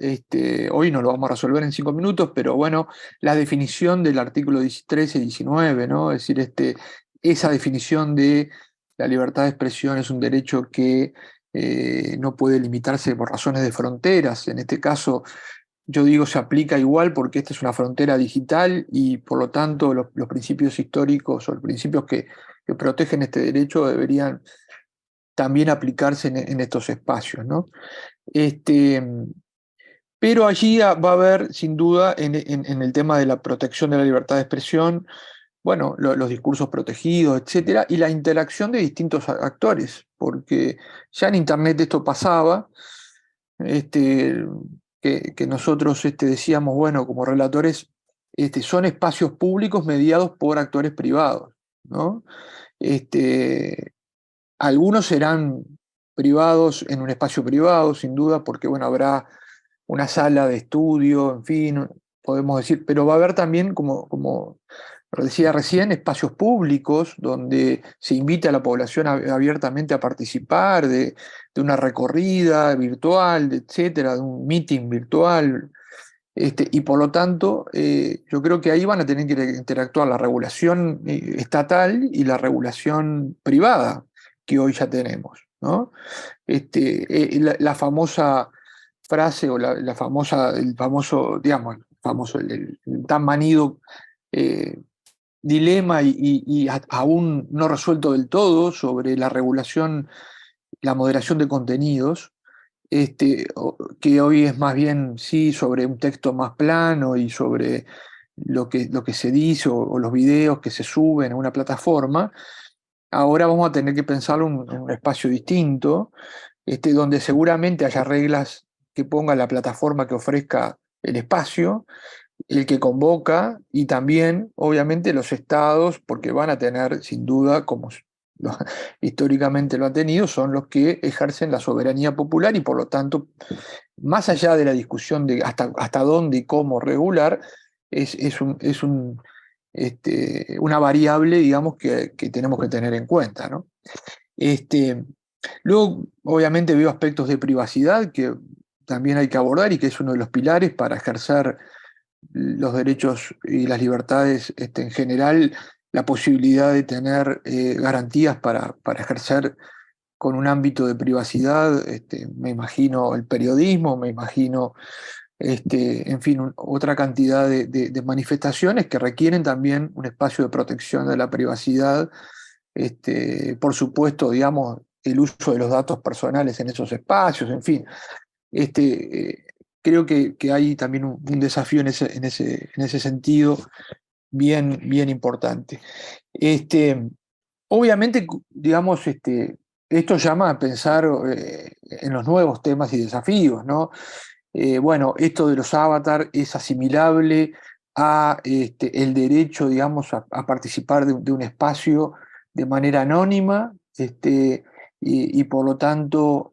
[SPEAKER 6] hoy no lo vamos a resolver en 5 minutos, pero bueno, la definición del artículo 13 y 19, ¿no? Es decir, esa definición de la libertad de expresión es un derecho que no puede limitarse por razones de fronteras. En este caso, yo digo, se aplica igual porque esta es una frontera digital y por lo tanto los principios históricos o los principios que protegen este derecho deberían también aplicarse en estos espacios, ¿no? Pero allí va a haber, sin duda, en el tema de la protección de la libertad de expresión, bueno, los discursos protegidos, etcétera, y la interacción de distintos actores, porque ya en Internet esto pasaba, que nosotros decíamos, bueno, como relatores, son espacios públicos mediados por actores privados, ¿no? Algunos serán privados en un espacio privado, sin duda, porque bueno, habrá una sala de estudio, en fin, podemos decir, pero va a haber también, como decía recién, espacios públicos donde se invita a la población abiertamente a participar de una recorrida virtual, etcétera, de un meeting virtual. Y por lo tanto, yo creo que ahí van a tener que interactuar la regulación estatal y la regulación privada que hoy ya tenemos, ¿no? La famosa frase o el famoso, digamos, el tan manido dilema y aún no resuelto del todo sobre la regulación, la moderación de contenidos, que hoy es más bien, sí, sobre un texto más plano y sobre lo que se dice o los videos que se suben a una plataforma. Ahora vamos a tener que pensarlo en un espacio distinto, donde seguramente haya reglas que ponga la plataforma que ofrezca el espacio, el que convoca y también, obviamente, los estados, porque van a tener, sin duda, como históricamente lo han tenido, son los que ejercen la soberanía popular y por lo tanto, más allá de la discusión de hasta dónde y cómo regular, es una variable, digamos, que tenemos que tener en cuenta, ¿no? Luego, obviamente, veo aspectos de privacidad que también hay que abordar y que es uno de los pilares para ejercer los derechos y las libertades en general, la posibilidad de tener garantías para ejercer con un ámbito de privacidad, me imagino el periodismo, me imagino, en fin, otra cantidad de manifestaciones que requieren también un espacio de protección de la privacidad, por supuesto, digamos, el uso de los datos personales en esos espacios, en fin. Creo que hay también un desafío en ese sentido bien importante. Obviamente, digamos, esto llama a pensar en los nuevos temas y desafíos, ¿no? Bueno, esto de los avatars es asimilable a el derecho, digamos, a participar de un espacio de manera anónima, y por lo tanto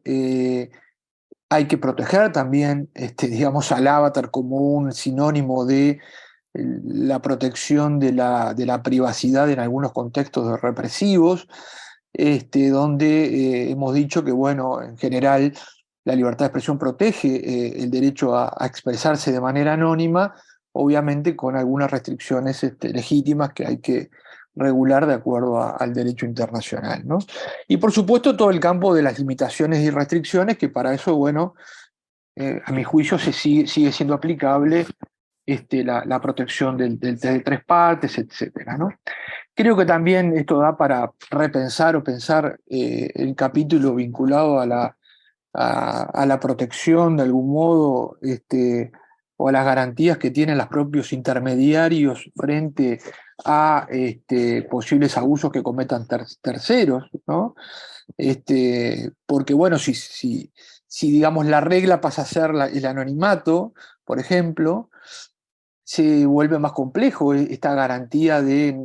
[SPEAKER 6] hay que proteger también, digamos, al avatar como un sinónimo de la protección de la privacidad en algunos contextos represivos, donde hemos dicho que, bueno, en general la libertad de expresión protege el derecho a expresarse de manera anónima, obviamente con algunas restricciones legítimas que hay que regular de acuerdo al derecho internacional, ¿no? Y por supuesto todo el campo de las limitaciones y restricciones, que para eso, bueno, a mi juicio sigue siendo aplicable la protección de tres partes, etcétera, ¿no? Creo que también esto da para repensar o pensar el capítulo vinculado a la protección de algún modo, o a las garantías que tienen los propios intermediarios frente a posibles abusos que cometan terceros, ¿no? Porque bueno, si digamos la regla pasa a ser el anonimato, por ejemplo, se vuelve más complejo esta garantía de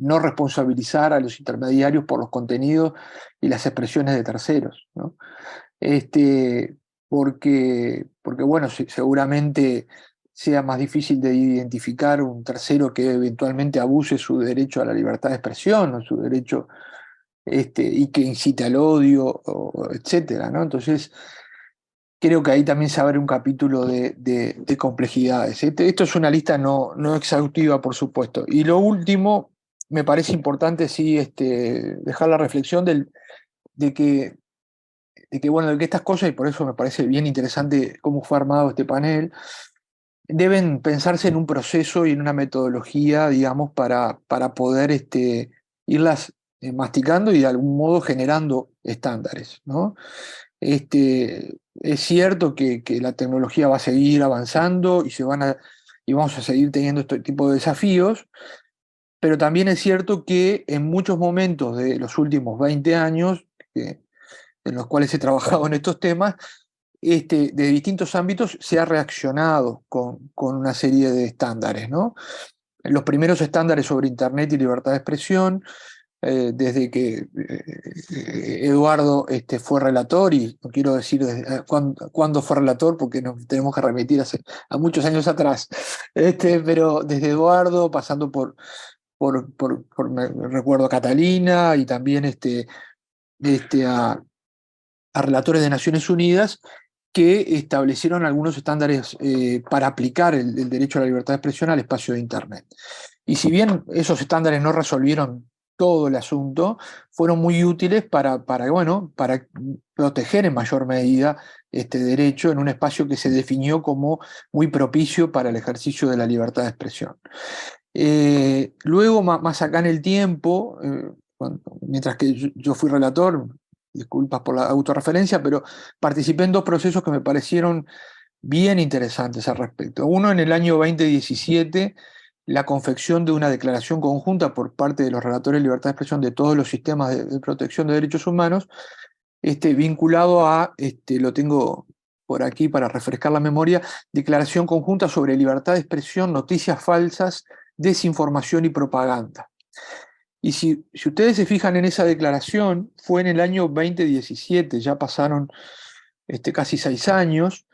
[SPEAKER 6] no responsabilizar a los intermediarios por los contenidos y las expresiones de terceros, ¿no? Porque bueno, seguramente sea más difícil de identificar un tercero que eventualmente abuse su derecho a la libertad de expresión o su derecho, y que incite al odio, etcétera, ¿no? Entonces, creo que ahí también se abre un capítulo de complejidades. Esto es una lista no exhaustiva, por supuesto. Y lo último, me parece importante, sí, dejar la reflexión de que bueno, de que estas cosas, y por eso me parece bien interesante cómo fue armado este panel, deben pensarse en un proceso y en una metodología, digamos, para poder irlas masticando y de algún modo generando estándares, ¿no? Es cierto que la tecnología va a seguir avanzando y vamos a seguir teniendo este tipo de desafíos, pero también es cierto que en muchos momentos de los últimos 20 años, en los cuales he trabajado en estos temas, de distintos ámbitos se ha reaccionado con una serie de estándares, ¿no? Los primeros estándares sobre Internet y libertad de expresión, desde que Eduardo fue relator, y no quiero decir cuándo fue relator, porque nos tenemos que remitir a muchos años atrás, pero desde Eduardo, pasando me recuerdo a Catalina, y también a relatores de Naciones Unidas, que establecieron algunos estándares para aplicar el derecho a la libertad de expresión al espacio de Internet. Y si bien esos estándares no resolvieron todo el asunto, fueron muy útiles para proteger en mayor medida este derecho en un espacio que se definió como muy propicio para el ejercicio de la libertad de expresión. Luego, más acá en el tiempo, mientras que yo fui relator, disculpas por la autorreferencia, pero participé en dos procesos que me parecieron bien interesantes al respecto. Uno, en el año 2017, la confección de una declaración conjunta por parte de los relatores de libertad de expresión de todos los sistemas de protección de derechos humanos, vinculado a, lo tengo por aquí para refrescar la memoria, declaración conjunta sobre libertad de expresión, noticias falsas, desinformación y propaganda. Y si ustedes se fijan en esa declaración, fue en el año 2017, ya pasaron casi 6 años,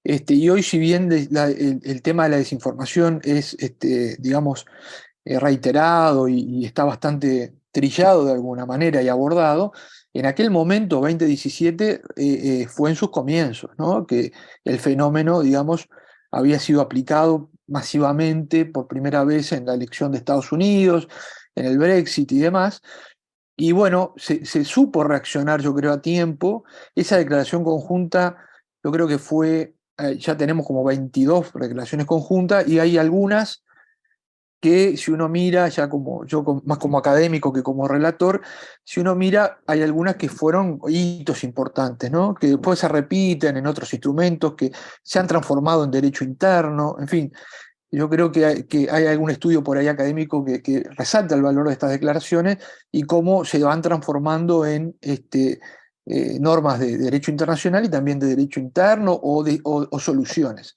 [SPEAKER 6] y hoy si bien el tema de la desinformación es, digamos, reiterado y está bastante trillado de alguna manera y abordado, en aquel momento, 2017, fue en sus comienzos, ¿no? Que el fenómeno, digamos, había sido aplicado masivamente por primera vez en la elección de Estados Unidos, en el Brexit y demás. Y bueno, se supo reaccionar, yo creo, a tiempo. Esa declaración conjunta, yo creo que fue, ya tenemos como 22 declaraciones conjuntas y hay algunas que si uno mira, ya como yo más como académico que como relator, si uno mira, hay algunas que fueron hitos importantes, ¿no? Que después se repiten en otros instrumentos, que se han transformado en derecho interno, en fin. Yo creo que hay algún estudio por ahí académico que resalta el valor de estas declaraciones y cómo se van transformando en normas de derecho internacional y también de derecho interno o soluciones.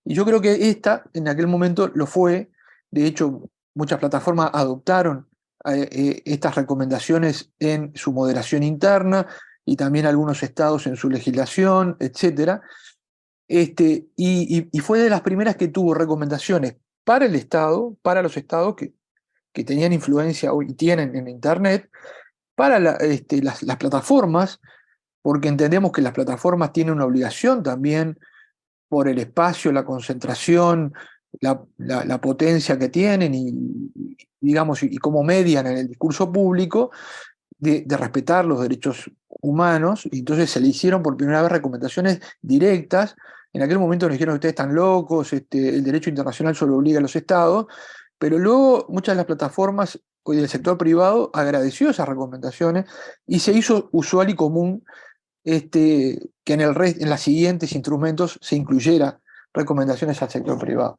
[SPEAKER 6] Y yo creo que esta, en aquel momento, lo fue. De hecho, muchas plataformas adoptaron estas recomendaciones en su moderación interna y también algunos estados en su legislación, etc. Y fue de las primeras que tuvo recomendaciones para el Estado, para los estados que tenían influencia y tienen en Internet, para las plataformas, porque entendemos que las plataformas tienen una obligación también por el espacio, la concentración, la potencia que tienen digamos, y cómo median en el discurso público, de respetar los derechos humanos, y entonces se le hicieron por primera vez recomendaciones directas. En aquel momento nos dijeron que ustedes están locos, el derecho internacional solo obliga a los estados, pero luego muchas de las plataformas y del sector privado agradeció esas recomendaciones y se hizo usual y común que en los siguientes instrumentos se incluyera recomendaciones al sector privado.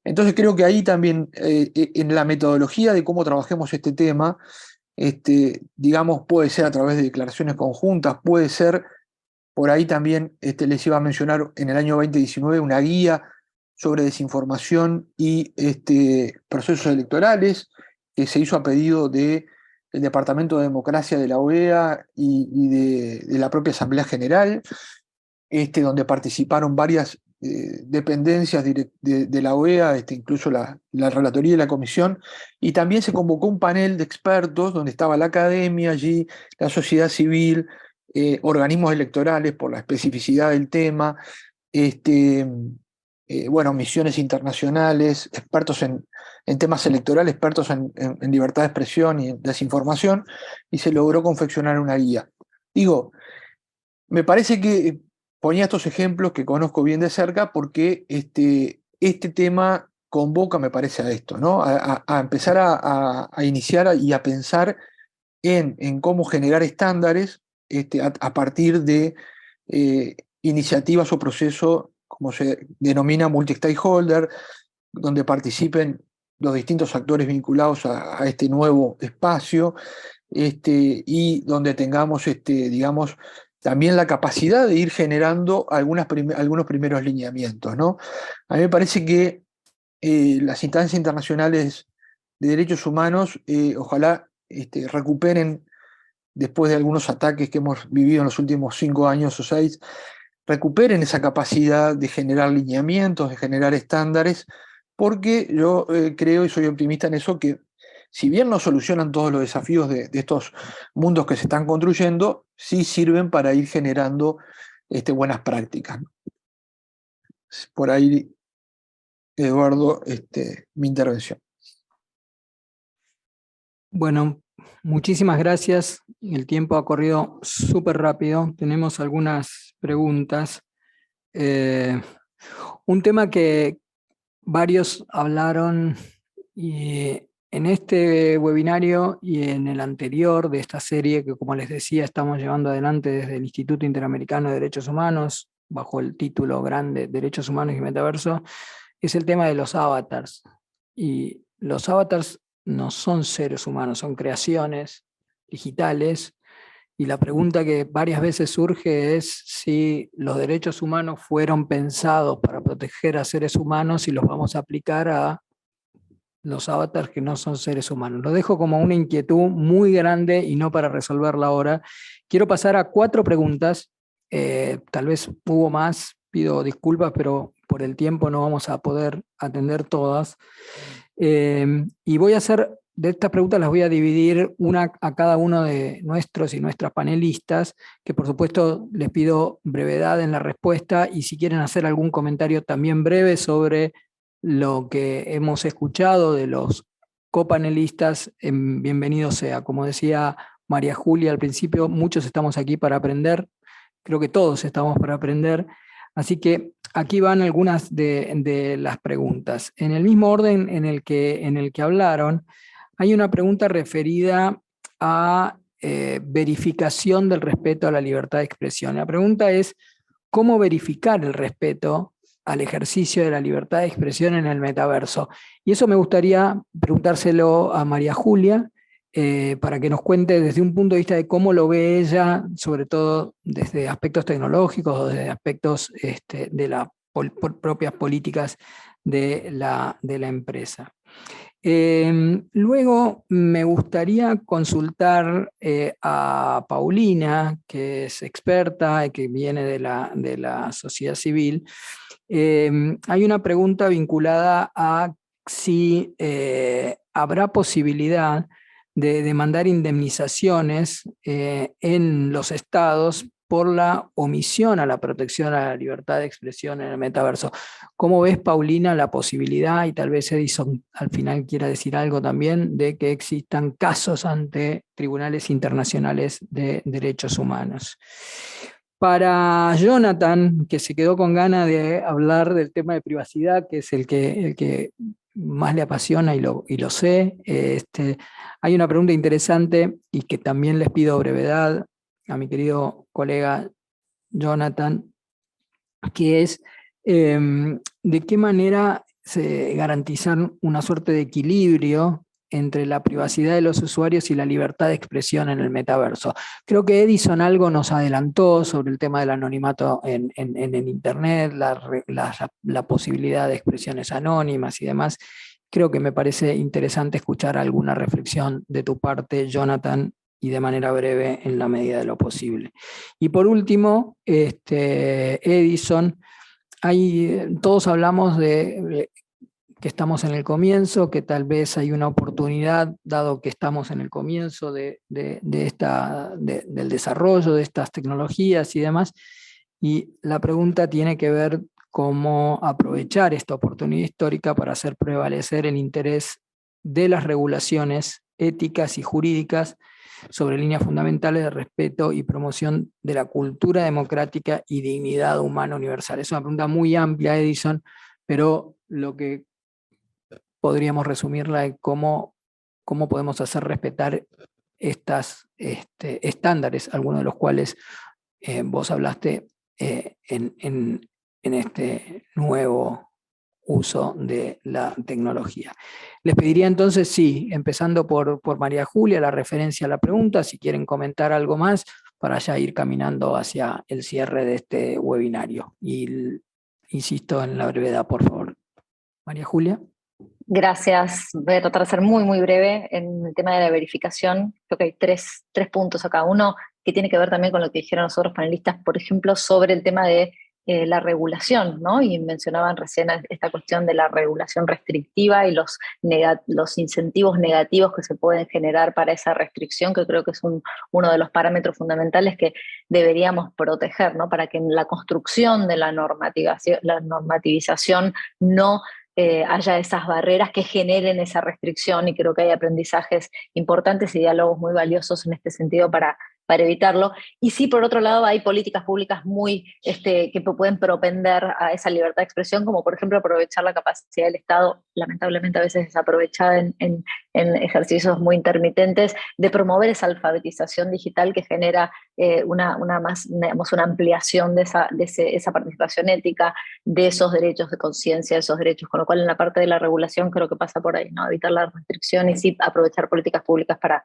[SPEAKER 6] Entonces creo que ahí también, en la metodología de cómo trabajemos este tema, digamos, puede ser a través de declaraciones conjuntas, puede ser, por ahí también les iba a mencionar en el año 2019 una guía sobre desinformación y procesos electorales, que se hizo a pedido del Departamento de Democracia de la OEA y de la propia Asamblea General, donde participaron varias dependencias de la OEA, incluso la Relatoría y la Comisión, y también se convocó un panel de expertos donde estaba la academia allí, la sociedad civil, organismos electorales por la especificidad del tema, bueno, misiones internacionales, expertos en temas electorales, expertos en libertad de expresión y en desinformación, y se logró confeccionar una guía. Digo, me parece que ponía estos ejemplos que conozco bien de cerca porque este tema convoca, me parece, a esto, ¿no? A empezar a iniciar y a pensar en cómo generar estándares a partir de iniciativas o procesos, como se denomina multi-stakeholder, donde participen los distintos actores vinculados a este nuevo espacio, y donde tengamos, digamos, también la capacidad de ir generando algunos primeros lineamientos, ¿no? A mí me parece que las instancias internacionales de derechos humanos, ojalá recuperen, después de algunos ataques que hemos vivido en los últimos 5 años o 6, recuperen esa capacidad de generar lineamientos, de generar estándares, porque yo creo y soy optimista en eso, que si bien no solucionan todos los desafíos de estos mundos que se están construyendo, sí sirven para ir generando buenas prácticas. Por ahí, Eduardo, mi intervención.
[SPEAKER 2] Bueno, muchísimas gracias. El tiempo ha corrido súper rápido. Tenemos algunas preguntas. Un tema que varios hablaron en este webinario y en el anterior de esta serie, que como les decía, estamos llevando adelante desde el Instituto Interamericano de Derechos Humanos, bajo el título grande Derechos Humanos y Metaverso, es el tema de los avatars. Y los avatars no son seres humanos, son creaciones digitales. Y la pregunta que varias veces surge es si los derechos humanos fueron pensados para proteger a seres humanos y los vamos a aplicar a los avatars que no son seres humanos. Lo dejo como una inquietud muy grande y no para resolverla ahora. Quiero pasar a 4 preguntas. Tal vez hubo más, pido disculpas, pero por el tiempo no vamos a poder atender todas. Y voy a hacer, de estas preguntas las voy a dividir una a cada uno de nuestros y nuestras panelistas, que por supuesto les pido brevedad en la respuesta, y si quieren hacer algún comentario también breve sobre lo que hemos escuchado de los copanelistas, bienvenido sea. Como decía María Julia al principio, muchos estamos aquí para aprender, creo que todos estamos para aprender, así que aquí van algunas de las preguntas. En el mismo orden en el que hablaron, hay una pregunta referida a verificación del respeto a la libertad de expresión. La pregunta es, ¿cómo verificar el respeto al ejercicio de la libertad de expresión en el metaverso? Y eso me gustaría preguntárselo a María Julia, para que nos cuente desde un punto de vista de cómo lo ve ella, sobre todo desde aspectos tecnológicos o desde aspectos de las propias políticas de la empresa. Luego me gustaría consultar a Paulina, que es experta y que viene de la sociedad civil. Hay una pregunta vinculada a si habrá posibilidad de demandar indemnizaciones en los estados por la omisión a la protección a la libertad de expresión en el metaverso. ¿Cómo ves, Paulina, la posibilidad, y tal vez Edison al final quiera decir algo también, de que existan casos ante tribunales internacionales de derechos humanos? Para Jonathan, que se quedó con ganas de hablar del tema de privacidad, que es el que más le apasiona y lo sé, hay una pregunta interesante y que también les pido brevedad a mi querido colega Jonathan, que es de qué manera se garantizar una suerte de equilibrio entre la privacidad de los usuarios y la libertad de expresión en el metaverso. Creo que Edison algo nos adelantó sobre el tema del anonimato en el Internet, la posibilidad de expresiones anónimas y demás. Creo que me parece interesante escuchar alguna reflexión de tu parte, Jonathan, y de manera breve en la medida de lo posible. Y por último, Edison, todos hablamos de que estamos en el comienzo, que tal vez hay una oportunidad, dado que estamos en el comienzo del desarrollo de estas tecnologías y demás, y la pregunta tiene que ver cómo aprovechar esta oportunidad histórica para hacer prevalecer el interés de las regulaciones éticas y jurídicas sobre líneas fundamentales de respeto y promoción de la cultura democrática y dignidad humana universal. Es una pregunta muy amplia, Edison, pero lo que podríamos resumirla en cómo podemos hacer respetar estos estándares, algunos de los cuales vos hablaste en este nuevo uso de la tecnología. Les pediría entonces, sí, empezando por María Julia, la referencia a la pregunta, si quieren comentar algo más, para ya ir caminando hacia el cierre de este webinario. Y insisto en la brevedad, por favor. María Julia.
[SPEAKER 3] Gracias. Voy a tratar de ser muy, muy breve en el tema de la verificación. Creo que hay tres puntos acá. Uno que tiene que ver también con lo que dijeron los otros panelistas, por ejemplo, sobre el tema de la regulación, ¿no? Y mencionaban recién esta cuestión de la regulación restrictiva y los incentivos negativos que se pueden generar para esa restricción, que creo que es uno de los parámetros fundamentales que deberíamos proteger, ¿no? Para que en la construcción de la normativización no haya esas barreras que generen esa restricción, y creo que hay aprendizajes importantes y diálogos muy valiosos en este sentido para evitarlo. Y sí, por otro lado, hay políticas públicas que pueden propender a esa libertad de expresión, como por ejemplo aprovechar la capacidad del Estado, lamentablemente a veces desaprovechada en ejercicios muy intermitentes, de promover esa alfabetización digital que genera una ampliación de esa participación ética, de esos derechos de conciencia, de esos derechos, con lo cual en la parte de la regulación creo que pasa por ahí, ¿no? Evitar la restricción y sí aprovechar políticas públicas para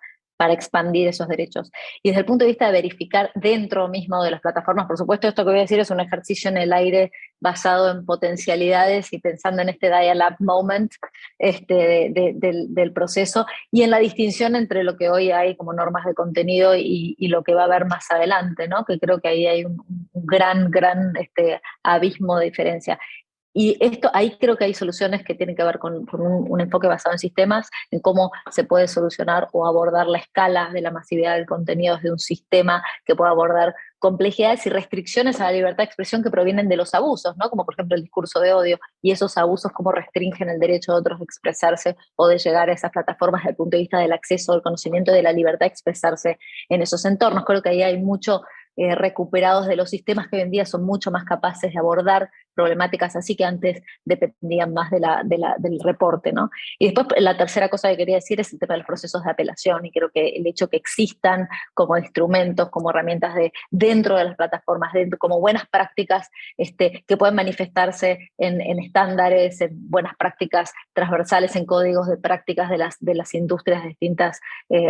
[SPEAKER 3] expandir esos derechos. Y desde el punto de vista de verificar dentro mismo de las plataformas, por supuesto, esto que voy a decir es un ejercicio en el aire basado en potencialidades y pensando en este dial-up moment del proceso, y en la distinción entre lo que hoy hay como normas de contenido y lo que va a haber más adelante, ¿no? Que creo que ahí hay un gran abismo de diferencia. Y ahí creo que hay soluciones que tienen que ver con un enfoque basado en sistemas, en cómo se puede solucionar o abordar la escala de la masividad del contenido desde un sistema que pueda abordar complejidades y restricciones a la libertad de expresión que provienen de los abusos, ¿no? Como por ejemplo el discurso de odio, y esos abusos cómo restringen el derecho de otros de expresarse o de llegar a esas plataformas desde el punto de vista del acceso al conocimiento y de la libertad de expresarse en esos entornos. Creo que ahí hay mucho recuperados de los sistemas que hoy en día son mucho más capaces de abordar problemáticas así que antes dependían más del reporte, ¿no? Y después la tercera cosa que quería decir es el tema de los procesos de apelación, y creo que el hecho que existan como instrumentos, como herramientas dentro de las plataformas, como buenas prácticas que pueden manifestarse en estándares, en buenas prácticas transversales, en códigos de prácticas de las industrias de distintas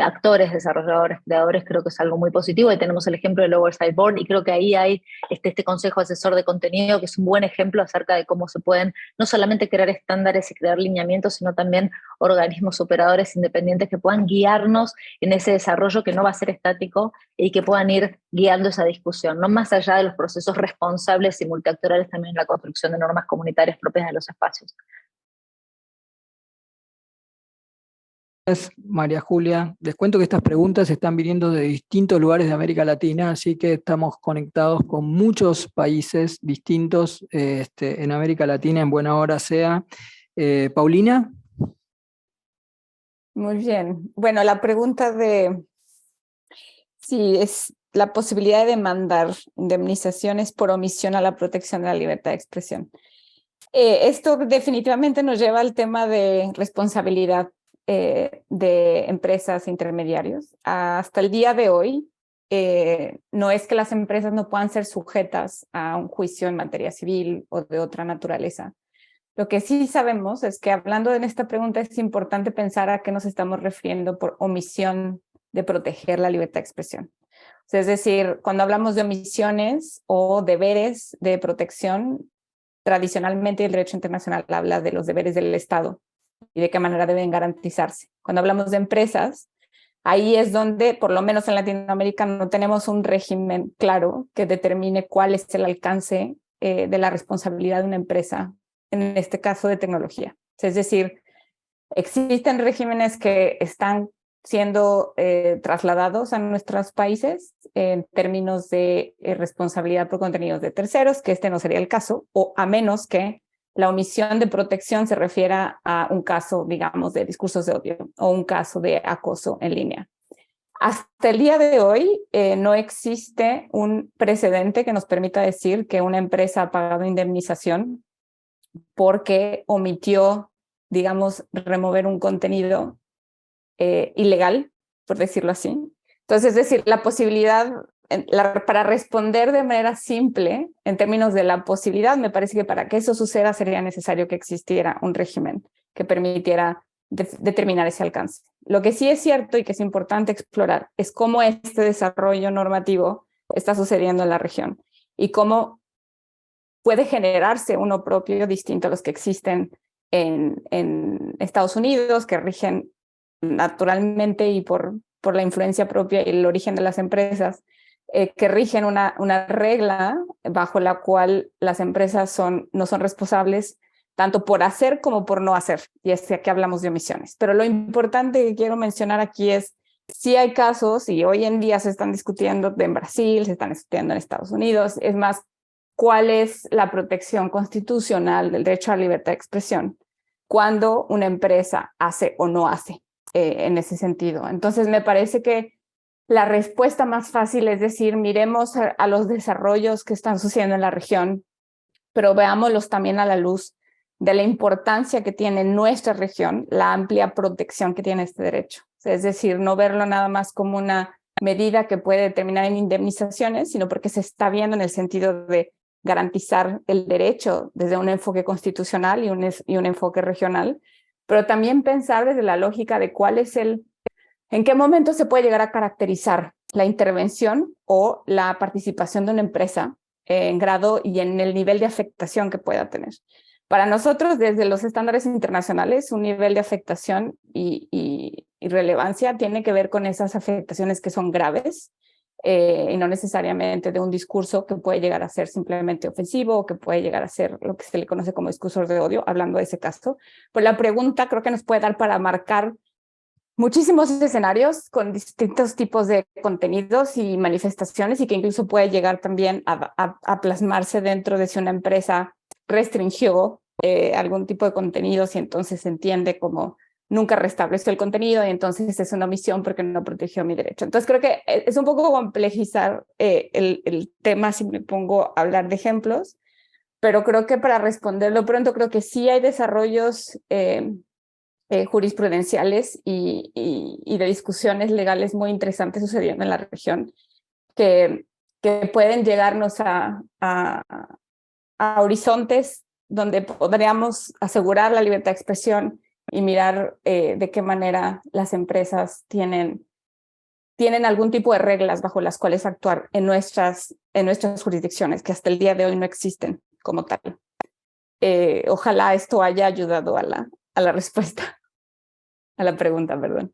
[SPEAKER 3] actores, desarrolladores, creadores, creo que es algo muy positivo. Y tenemos el ejemplo del Oversight Board, y creo que ahí hay este Consejo Asesor de Contenido, que es un buen ejemplo acerca de cómo se pueden no solamente crear estándares y crear lineamientos, sino también organismos operadores independientes que puedan guiarnos en ese desarrollo que no va a ser estático y que puedan ir guiando esa discusión, no más allá de los procesos responsables y multiactorales, también en la construcción de normas comunitarias propias de los espacios.
[SPEAKER 2] María Julia, les cuento que estas preguntas están viniendo de distintos lugares de América Latina, así que estamos conectados con muchos países distintos en América Latina, en buena hora sea. Paulina.
[SPEAKER 4] Muy bien. Bueno, la pregunta de si es la posibilidad de demandar indemnizaciones por omisión a la protección de la libertad de expresión. Esto definitivamente nos lleva al tema de responsabilidad de empresas e intermediarios. Hasta el día de hoy, no es que las empresas no puedan ser sujetas a un juicio en materia civil o de otra naturaleza. Lo que sí sabemos es que, hablando en esta pregunta, es importante pensar a qué nos estamos refiriendo por omisión de proteger la libertad de expresión. O sea, es decir, cuando hablamos de omisiones o deberes de protección, tradicionalmente el derecho internacional habla de los deberes del Estado y de qué manera deben garantizarse. Cuando hablamos de empresas, ahí es donde, por lo menos en Latinoamérica, no tenemos un régimen claro que determine cuál es el alcance de la responsabilidad de una empresa, en este caso de tecnología. Es decir, existen regímenes que están siendo trasladados a nuestros países en términos de responsabilidad por contenidos de terceros, que este no sería el caso, o a menos que la omisión de protección se refiera a un caso, digamos, de discursos de odio o un caso de acoso en línea. Hasta el día de hoy no existe un precedente que nos permita decir que una empresa ha pagado indemnización porque omitió, digamos, remover un contenido ilegal, por decirlo así. Entonces, es decir, la posibilidad, para responder de manera simple, en términos de la posibilidad, me parece que para que eso suceda sería necesario que existiera un régimen que permitiera determinar ese alcance. Lo que sí es cierto y que es importante explorar es cómo este desarrollo normativo está sucediendo en la región y cómo puede generarse uno propio distinto a los que existen en Estados Unidos, que rigen naturalmente y por la influencia propia y el origen de las empresas, que rigen una regla bajo la cual las empresas no son responsables tanto por hacer como por no hacer, y es que aquí hablamos de omisiones. Pero lo importante que quiero mencionar aquí es, sí hay casos, y hoy en día se están discutiendo en Brasil, se están discutiendo en Estados Unidos, es más, ¿cuál es la protección constitucional del derecho a la libertad de expresión cuando una empresa hace o no hace en ese sentido? Entonces, me parece que la respuesta más fácil es decir, miremos a los desarrollos que están sucediendo en la región, pero veámoslos también a la luz de la importancia que tiene nuestra región, la amplia protección que tiene este derecho. Es decir, no verlo nada más como una medida que puede terminar en indemnizaciones, sino porque se está viendo en el sentido de garantizar el derecho desde un enfoque constitucional y un enfoque regional, pero también pensar desde la lógica de en qué momento se puede llegar a caracterizar la intervención o la participación de una empresa en grado y en el nivel de afectación que pueda tener. Para nosotros, desde los estándares internacionales, un nivel de afectación y relevancia tiene que ver con esas afectaciones que son graves y no necesariamente de un discurso que puede llegar a ser simplemente ofensivo o que puede llegar a ser lo que se le conoce como discursos de odio, hablando de ese caso. Pues la pregunta creo que nos puede dar para marcar muchísimos escenarios con distintos tipos de contenidos y manifestaciones y que incluso puede llegar también a plasmarse dentro de si una empresa restringió algún tipo de contenidos y entonces se entiende como nunca restableció el contenido y entonces es una omisión porque no protegió mi derecho. Entonces creo que es un poco complejizar el tema si me pongo a hablar de ejemplos, pero creo que para responderlo pronto creo que sí hay desarrollos jurisprudenciales y de discusiones legales muy interesantes sucediendo en la región que pueden llegarnos a horizontes donde podríamos asegurar la libertad de expresión y mirar de qué manera las empresas tienen algún tipo de reglas bajo las cuales actuar en nuestras jurisdicciones, que hasta el día de hoy no existen como tal. Ojalá esto haya ayudado a la respuesta, a la pregunta, perdón.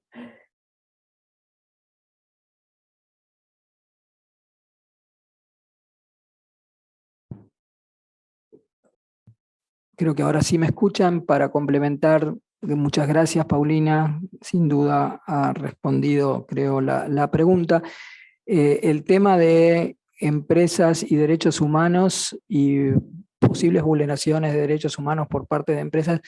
[SPEAKER 2] Creo que ahora sí me escuchan. Para complementar, muchas gracias, Paulina. Sin duda ha respondido, creo, la pregunta. El tema de empresas y derechos humanos y posibles vulneraciones de derechos humanos por parte de empresas,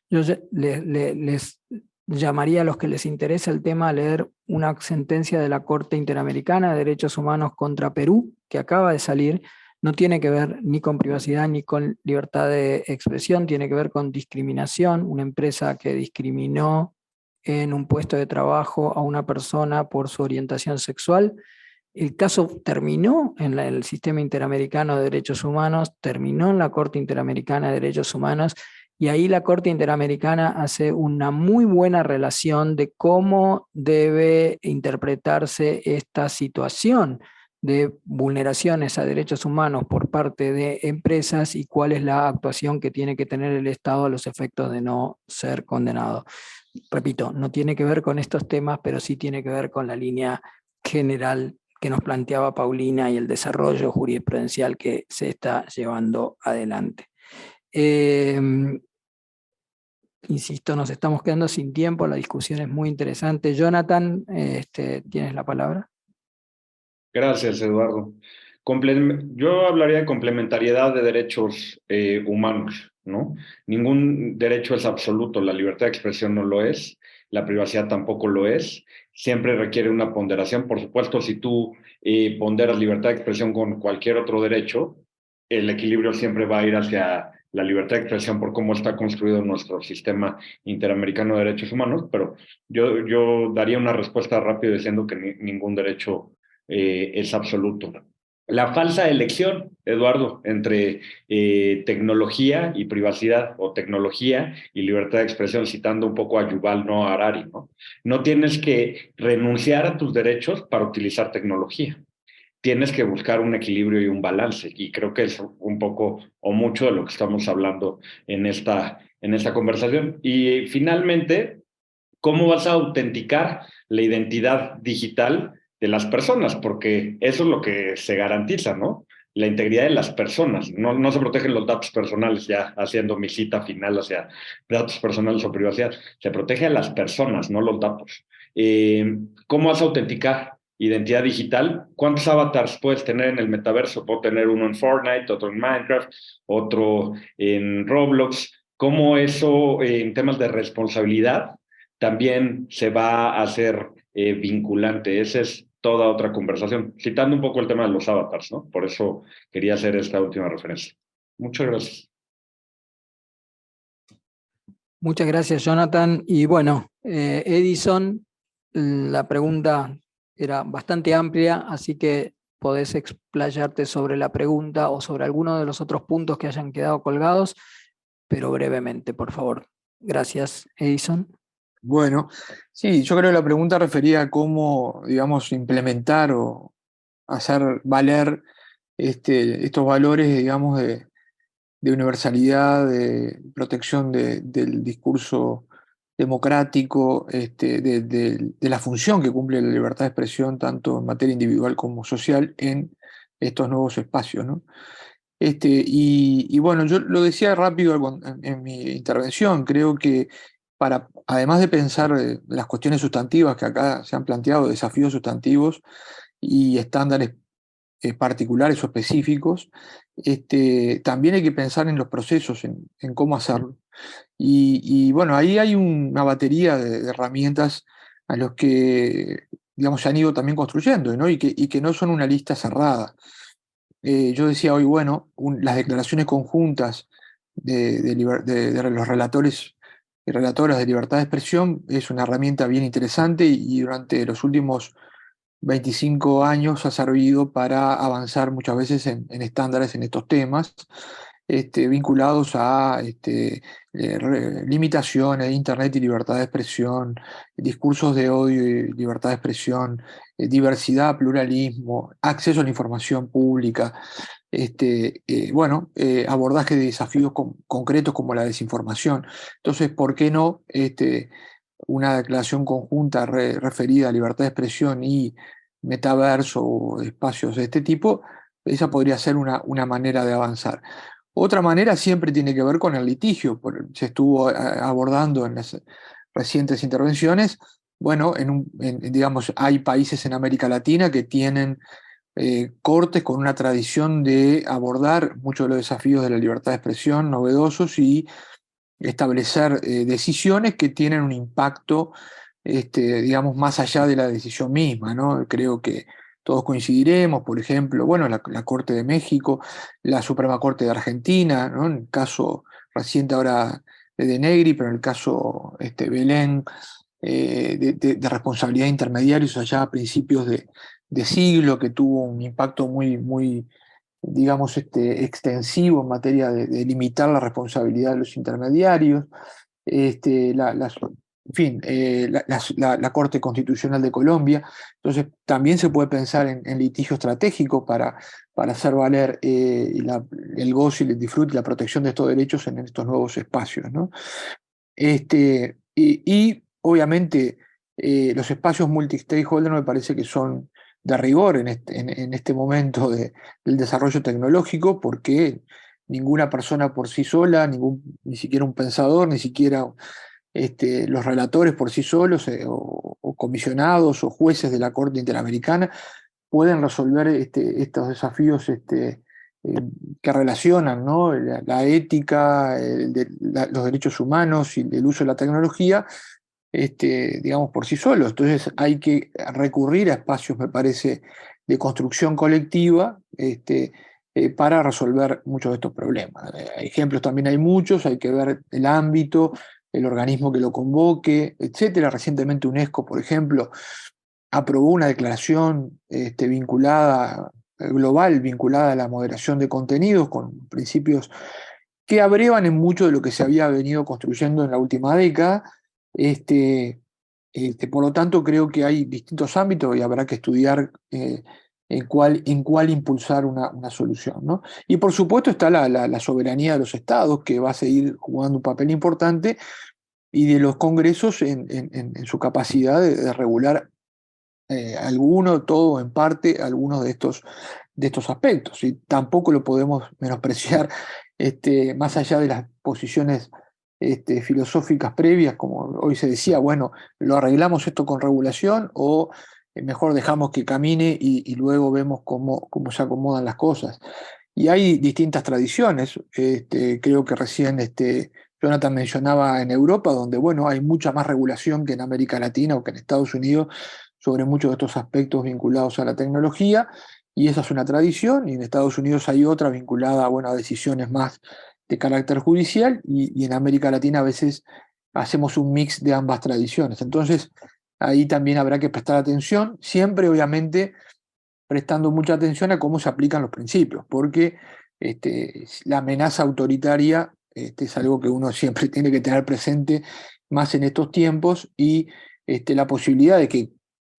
[SPEAKER 2] yo les llamaría a los que les interesa el tema a leer una sentencia de la Corte Interamericana de Derechos Humanos contra Perú, que acaba de salir. No tiene que ver ni con privacidad ni con libertad de expresión, tiene que ver con discriminación. Una empresa que discriminó en un puesto de trabajo a una persona por su orientación sexual. El caso terminó en el Sistema Interamericano de Derechos Humanos, terminó en la Corte Interamericana de Derechos Humanos, y ahí la Corte Interamericana hace una muy buena relación de cómo debe interpretarse esta situación de vulneraciones a derechos humanos por parte de empresas y cuál es la actuación que tiene que tener el Estado a los efectos de no ser condenado. Repito, no tiene que ver con estos temas, pero sí tiene que ver con la línea general que nos planteaba Paulina y el desarrollo jurisprudencial que se está llevando adelante. Insisto, nos estamos quedando sin tiempo, la discusión es muy interesante. Jonathan, ¿tienes la palabra?
[SPEAKER 5] Gracias, Eduardo. Yo hablaría de complementariedad de derechos humanos, ¿no? Ningún derecho es absoluto, la libertad de expresión no lo es, la privacidad tampoco lo es, siempre requiere una ponderación. Por supuesto, si tú ponderas libertad de expresión con cualquier otro derecho, el equilibrio siempre va a ir hacia la libertad de expresión por cómo está construido nuestro sistema interamericano de derechos humanos, pero yo daría una respuesta rápida diciendo que ningún derecho es absoluto. La falsa elección, Eduardo, entre tecnología y privacidad o tecnología y libertad de expresión, citando un poco a Yuval Noah Harari, ¿no? No tienes que renunciar a tus derechos para utilizar tecnología. Tienes que buscar un equilibrio y un balance, y creo que es un poco o mucho de lo que estamos hablando en esta conversación. Y finalmente, ¿cómo vas a autenticar la identidad digital de las personas? Porque eso es lo que se garantiza, ¿no? La integridad de las personas. No se protegen los datos personales, ya haciendo mi cita final hacia datos personales o privacidad. Se protege a las personas, no los datos. ¿Cómo vas a autenticar identidad digital? ¿Cuántos avatars puedes tener en el metaverso? Puedo tener uno en Fortnite, otro en Minecraft, otro en Roblox. ¿Cómo eso, en temas de responsabilidad, también se va a hacer vinculante? Esa es toda otra conversación, citando un poco el tema de los avatars, ¿no? Por eso quería hacer esta última referencia. Muchas gracias.
[SPEAKER 2] Muchas gracias, Jonathan. Y bueno, Edison, la pregunta era bastante amplia, así que podés explayarte sobre la pregunta o sobre alguno de los otros puntos que hayan quedado colgados, pero brevemente, por favor. Gracias, Edison.
[SPEAKER 6] Bueno, sí, yo creo que la pregunta refería a cómo, digamos, implementar o hacer valer estos valores, digamos, de universalidad, de protección del discurso democrático, de la función que cumple la libertad de expresión, tanto en materia individual como social, en estos nuevos espacios, ¿no? Y bueno, yo lo decía rápido en mi intervención, creo que además de pensar las cuestiones sustantivas que acá se han planteado, desafíos sustantivos y estándares particulares o específicos, también hay que pensar en los procesos, en cómo hacerlo. Y bueno, ahí hay una batería de herramientas a los que, digamos, se han ido también construyendo, ¿no? Y que no son una lista cerrada. Yo decía hoy, bueno, las declaraciones conjuntas de los relatores y relatoras de libertad de expresión es una herramienta bien interesante y durante los últimos 25 años ha servido para avanzar muchas veces en estándares en estos temas, vinculados a limitaciones de Internet y libertad de expresión, discursos de odio y libertad de expresión, diversidad, pluralismo, acceso a la información pública, abordaje de desafíos concretos como la desinformación. Entonces, ¿por qué no una declaración conjunta referida a libertad de expresión y metaverso o espacios de este tipo? Esa podría ser una manera de avanzar. Otra manera siempre tiene que ver con el litigio. Se estuvo abordando en las recientes intervenciones. Bueno, digamos, hay países en América Latina que tienen cortes con una tradición de abordar muchos de los desafíos de la libertad de expresión novedosos y establecer decisiones que tienen un impacto, digamos, más allá de la decisión misma, ¿no? Creo que todos coincidiremos, por ejemplo, bueno, la Corte de México, la Suprema Corte de Argentina, ¿no? En el caso reciente ahora de Negri, pero en el caso Belén, de responsabilidad de intermediarios allá a principios de siglo, que tuvo un impacto muy, digamos, extensivo en materia de limitar la responsabilidad de los intermediarios, en fin, la Corte Constitucional de Colombia. Entonces, también se puede pensar en litigio estratégico para hacer valer el goce y el disfrute y la protección de estos derechos en estos nuevos espacios, ¿no? Obviamente, los espacios multi-stakeholder me parece que son de rigor en este momento del desarrollo tecnológico, porque ninguna persona por sí sola, ni siquiera un pensador, ni siquiera los relatores por sí solos, o comisionados o jueces de la Corte Interamericana, pueden resolver estos desafíos que relacionan, ¿no? La ética, los derechos humanos y el uso de la tecnología, digamos, por sí solos. Entonces hay que recurrir a espacios, me parece, de construcción colectiva, para resolver muchos de estos problemas. Ejemplos también hay muchos, hay que ver el ámbito, el organismo que lo convoque, etcétera. Recientemente UNESCO, por ejemplo, aprobó una declaración global, vinculada a la moderación de contenidos, con principios que abrevan en mucho de lo que se había venido construyendo en la última década. Por lo tanto, creo que hay distintos ámbitos y habrá que estudiar en cuál impulsar una solución, ¿no? Y por supuesto está la soberanía de los estados, que va a seguir jugando un papel importante, y de los congresos en su capacidad de regular alguno, todo en parte, algunos de estos aspectos. Y tampoco lo podemos menospreciar, más allá de las posiciones filosóficas previas, como hoy se decía, bueno, lo arreglamos esto con regulación o mejor dejamos que camine y luego vemos cómo se acomodan las cosas. Y hay distintas tradiciones. Creo que recién Jonathan mencionaba en Europa, donde bueno, hay mucha más regulación que en América Latina o que en Estados Unidos sobre muchos de estos aspectos vinculados a la tecnología, y esa es una tradición, y en Estados Unidos hay otra vinculada, bueno, a decisiones más de carácter judicial, y en América Latina a veces hacemos un mix de ambas tradiciones. Entonces, ahí también habrá que prestar atención, siempre obviamente prestando mucha atención a cómo se aplican los principios, porque la amenaza autoritaria es algo que uno siempre tiene que tener presente, más en estos tiempos, y la posibilidad de que,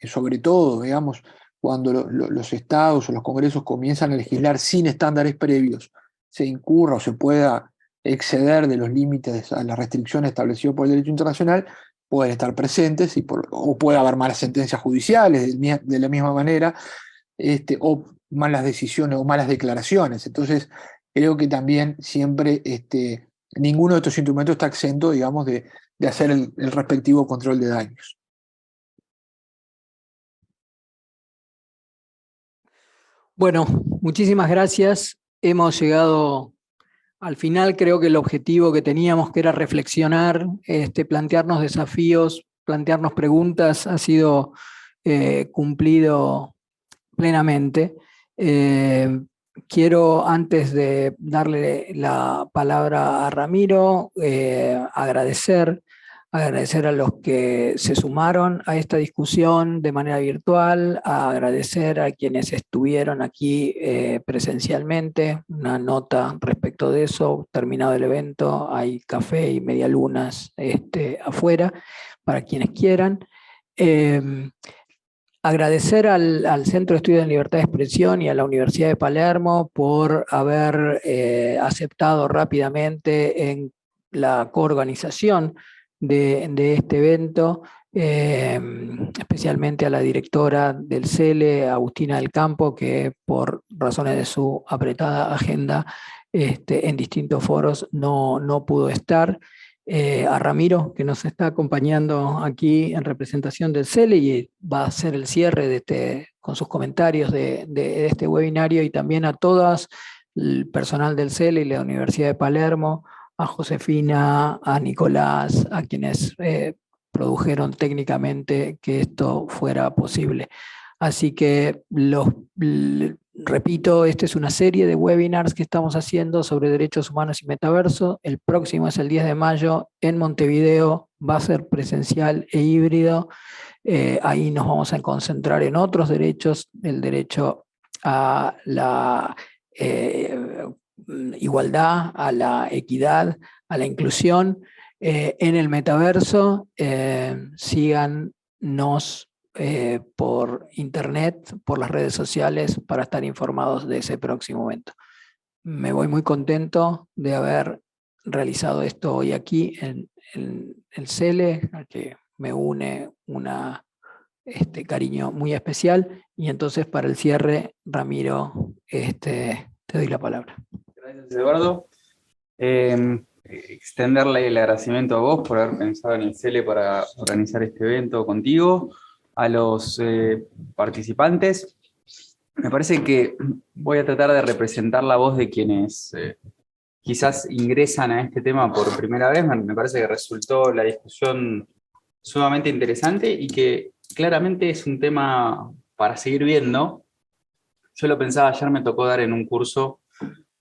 [SPEAKER 6] sobre todo, digamos, cuando los estados o los congresos comienzan a legislar sin estándares previos, se incurra o se pueda exceder de los límites a las restricciones establecidas por el derecho internacional, pueden estar presentes o puede haber malas sentencias judiciales de la misma manera, o malas decisiones o malas declaraciones. Entonces, creo que también siempre ninguno de estos instrumentos está exento, digamos, de hacer el respectivo control de daños.
[SPEAKER 2] Bueno, muchísimas gracias. Hemos llegado al final. Creo que el objetivo que teníamos, que era reflexionar, plantearnos desafíos, plantearnos preguntas, ha sido cumplido plenamente. Quiero, antes de darle la palabra a Ramiro, agradecer a los que se sumaron a esta discusión de manera virtual, agradecer a quienes estuvieron aquí presencialmente. Una nota respecto de eso: terminado el evento, hay café y medialunas afuera para quienes quieran. Agradecer al Centro de Estudios en Libertad de Expresión y a la Universidad de Palermo por haber aceptado rápidamente en la coorganización de este evento, especialmente a la directora del CELE, Agustina del Campo, que por razones de su apretada agenda en distintos foros no pudo estar. A Ramiro, que nos está acompañando aquí en representación del CELE y va a hacer el cierre con sus comentarios de este webinario, y también a todas el personal del CELE y la Universidad de Palermo, a Josefina, a Nicolás, a quienes produjeron técnicamente que esto fuera posible. Así que repito, esta es una serie de webinars que estamos haciendo sobre derechos humanos y metaverso. El próximo es el 10 de mayo en Montevideo, va a ser presencial e híbrido. Ahí nos vamos a concentrar en otros derechos, el derecho a la igualdad, a la equidad, a la inclusión. En el metaverso, síganos por internet, por las redes sociales, para estar informados de ese próximo evento. Me voy muy contento de haber realizado esto hoy aquí en el CELE, al que me une una cariño muy especial. Y entonces, para el cierre, Ramiro, te doy la palabra.
[SPEAKER 1] Gracias, Eduardo. Extenderle el agradecimiento a vos por haber pensado en el CELE para organizar este evento contigo, a los participantes. Me parece que voy a tratar de representar la voz de quienes quizás ingresan a este tema por primera vez. Me parece que resultó la discusión sumamente interesante y que claramente es un tema para seguir viendo. Yo lo pensaba, ayer me tocó dar en un curso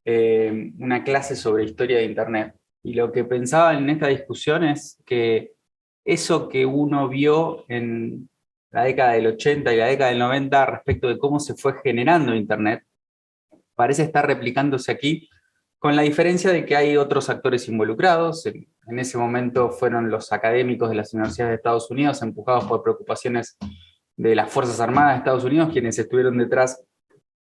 [SPEAKER 1] una clase sobre historia de Internet, y lo que pensaba en esta discusión es que eso que uno vio en la década del 80 y la década del 90 respecto de cómo se fue generando Internet, parece estar replicándose aquí, con la diferencia de que hay otros actores involucrados. En ese momento fueron los académicos de las universidades de Estados Unidos, empujados por preocupaciones de las Fuerzas Armadas de Estados Unidos, quienes estuvieron detrás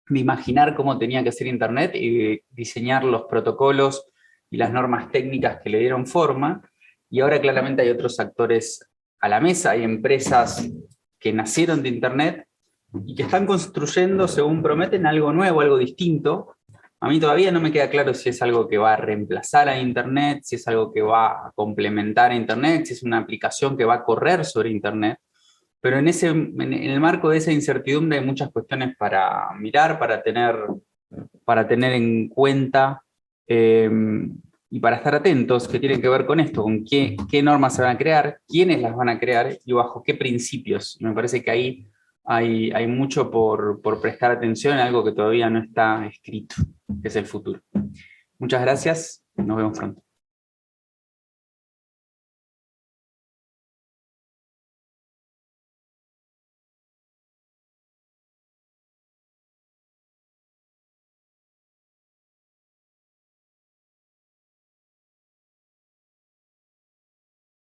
[SPEAKER 1] de imaginar cómo tenía que ser Internet y de diseñar los protocolos y las normas técnicas que le dieron forma. Y ahora claramente hay otros actores a la mesa, hay empresas que nacieron de Internet y que están construyendo, según prometen, algo nuevo, algo distinto. A mí todavía no me queda claro si es algo que va a reemplazar a Internet, si es algo que va a complementar a Internet, si es una aplicación que va a correr sobre Internet. Pero en el marco de esa incertidumbre hay muchas cuestiones para mirar, para tener en cuenta y para estar atentos, que tienen que ver con esto, con qué normas se van a crear, quiénes las van a crear y bajo qué principios. Y me parece que ahí hay mucho por prestar atención en algo que todavía no está escrito, que es el futuro. Muchas gracias, nos vemos pronto.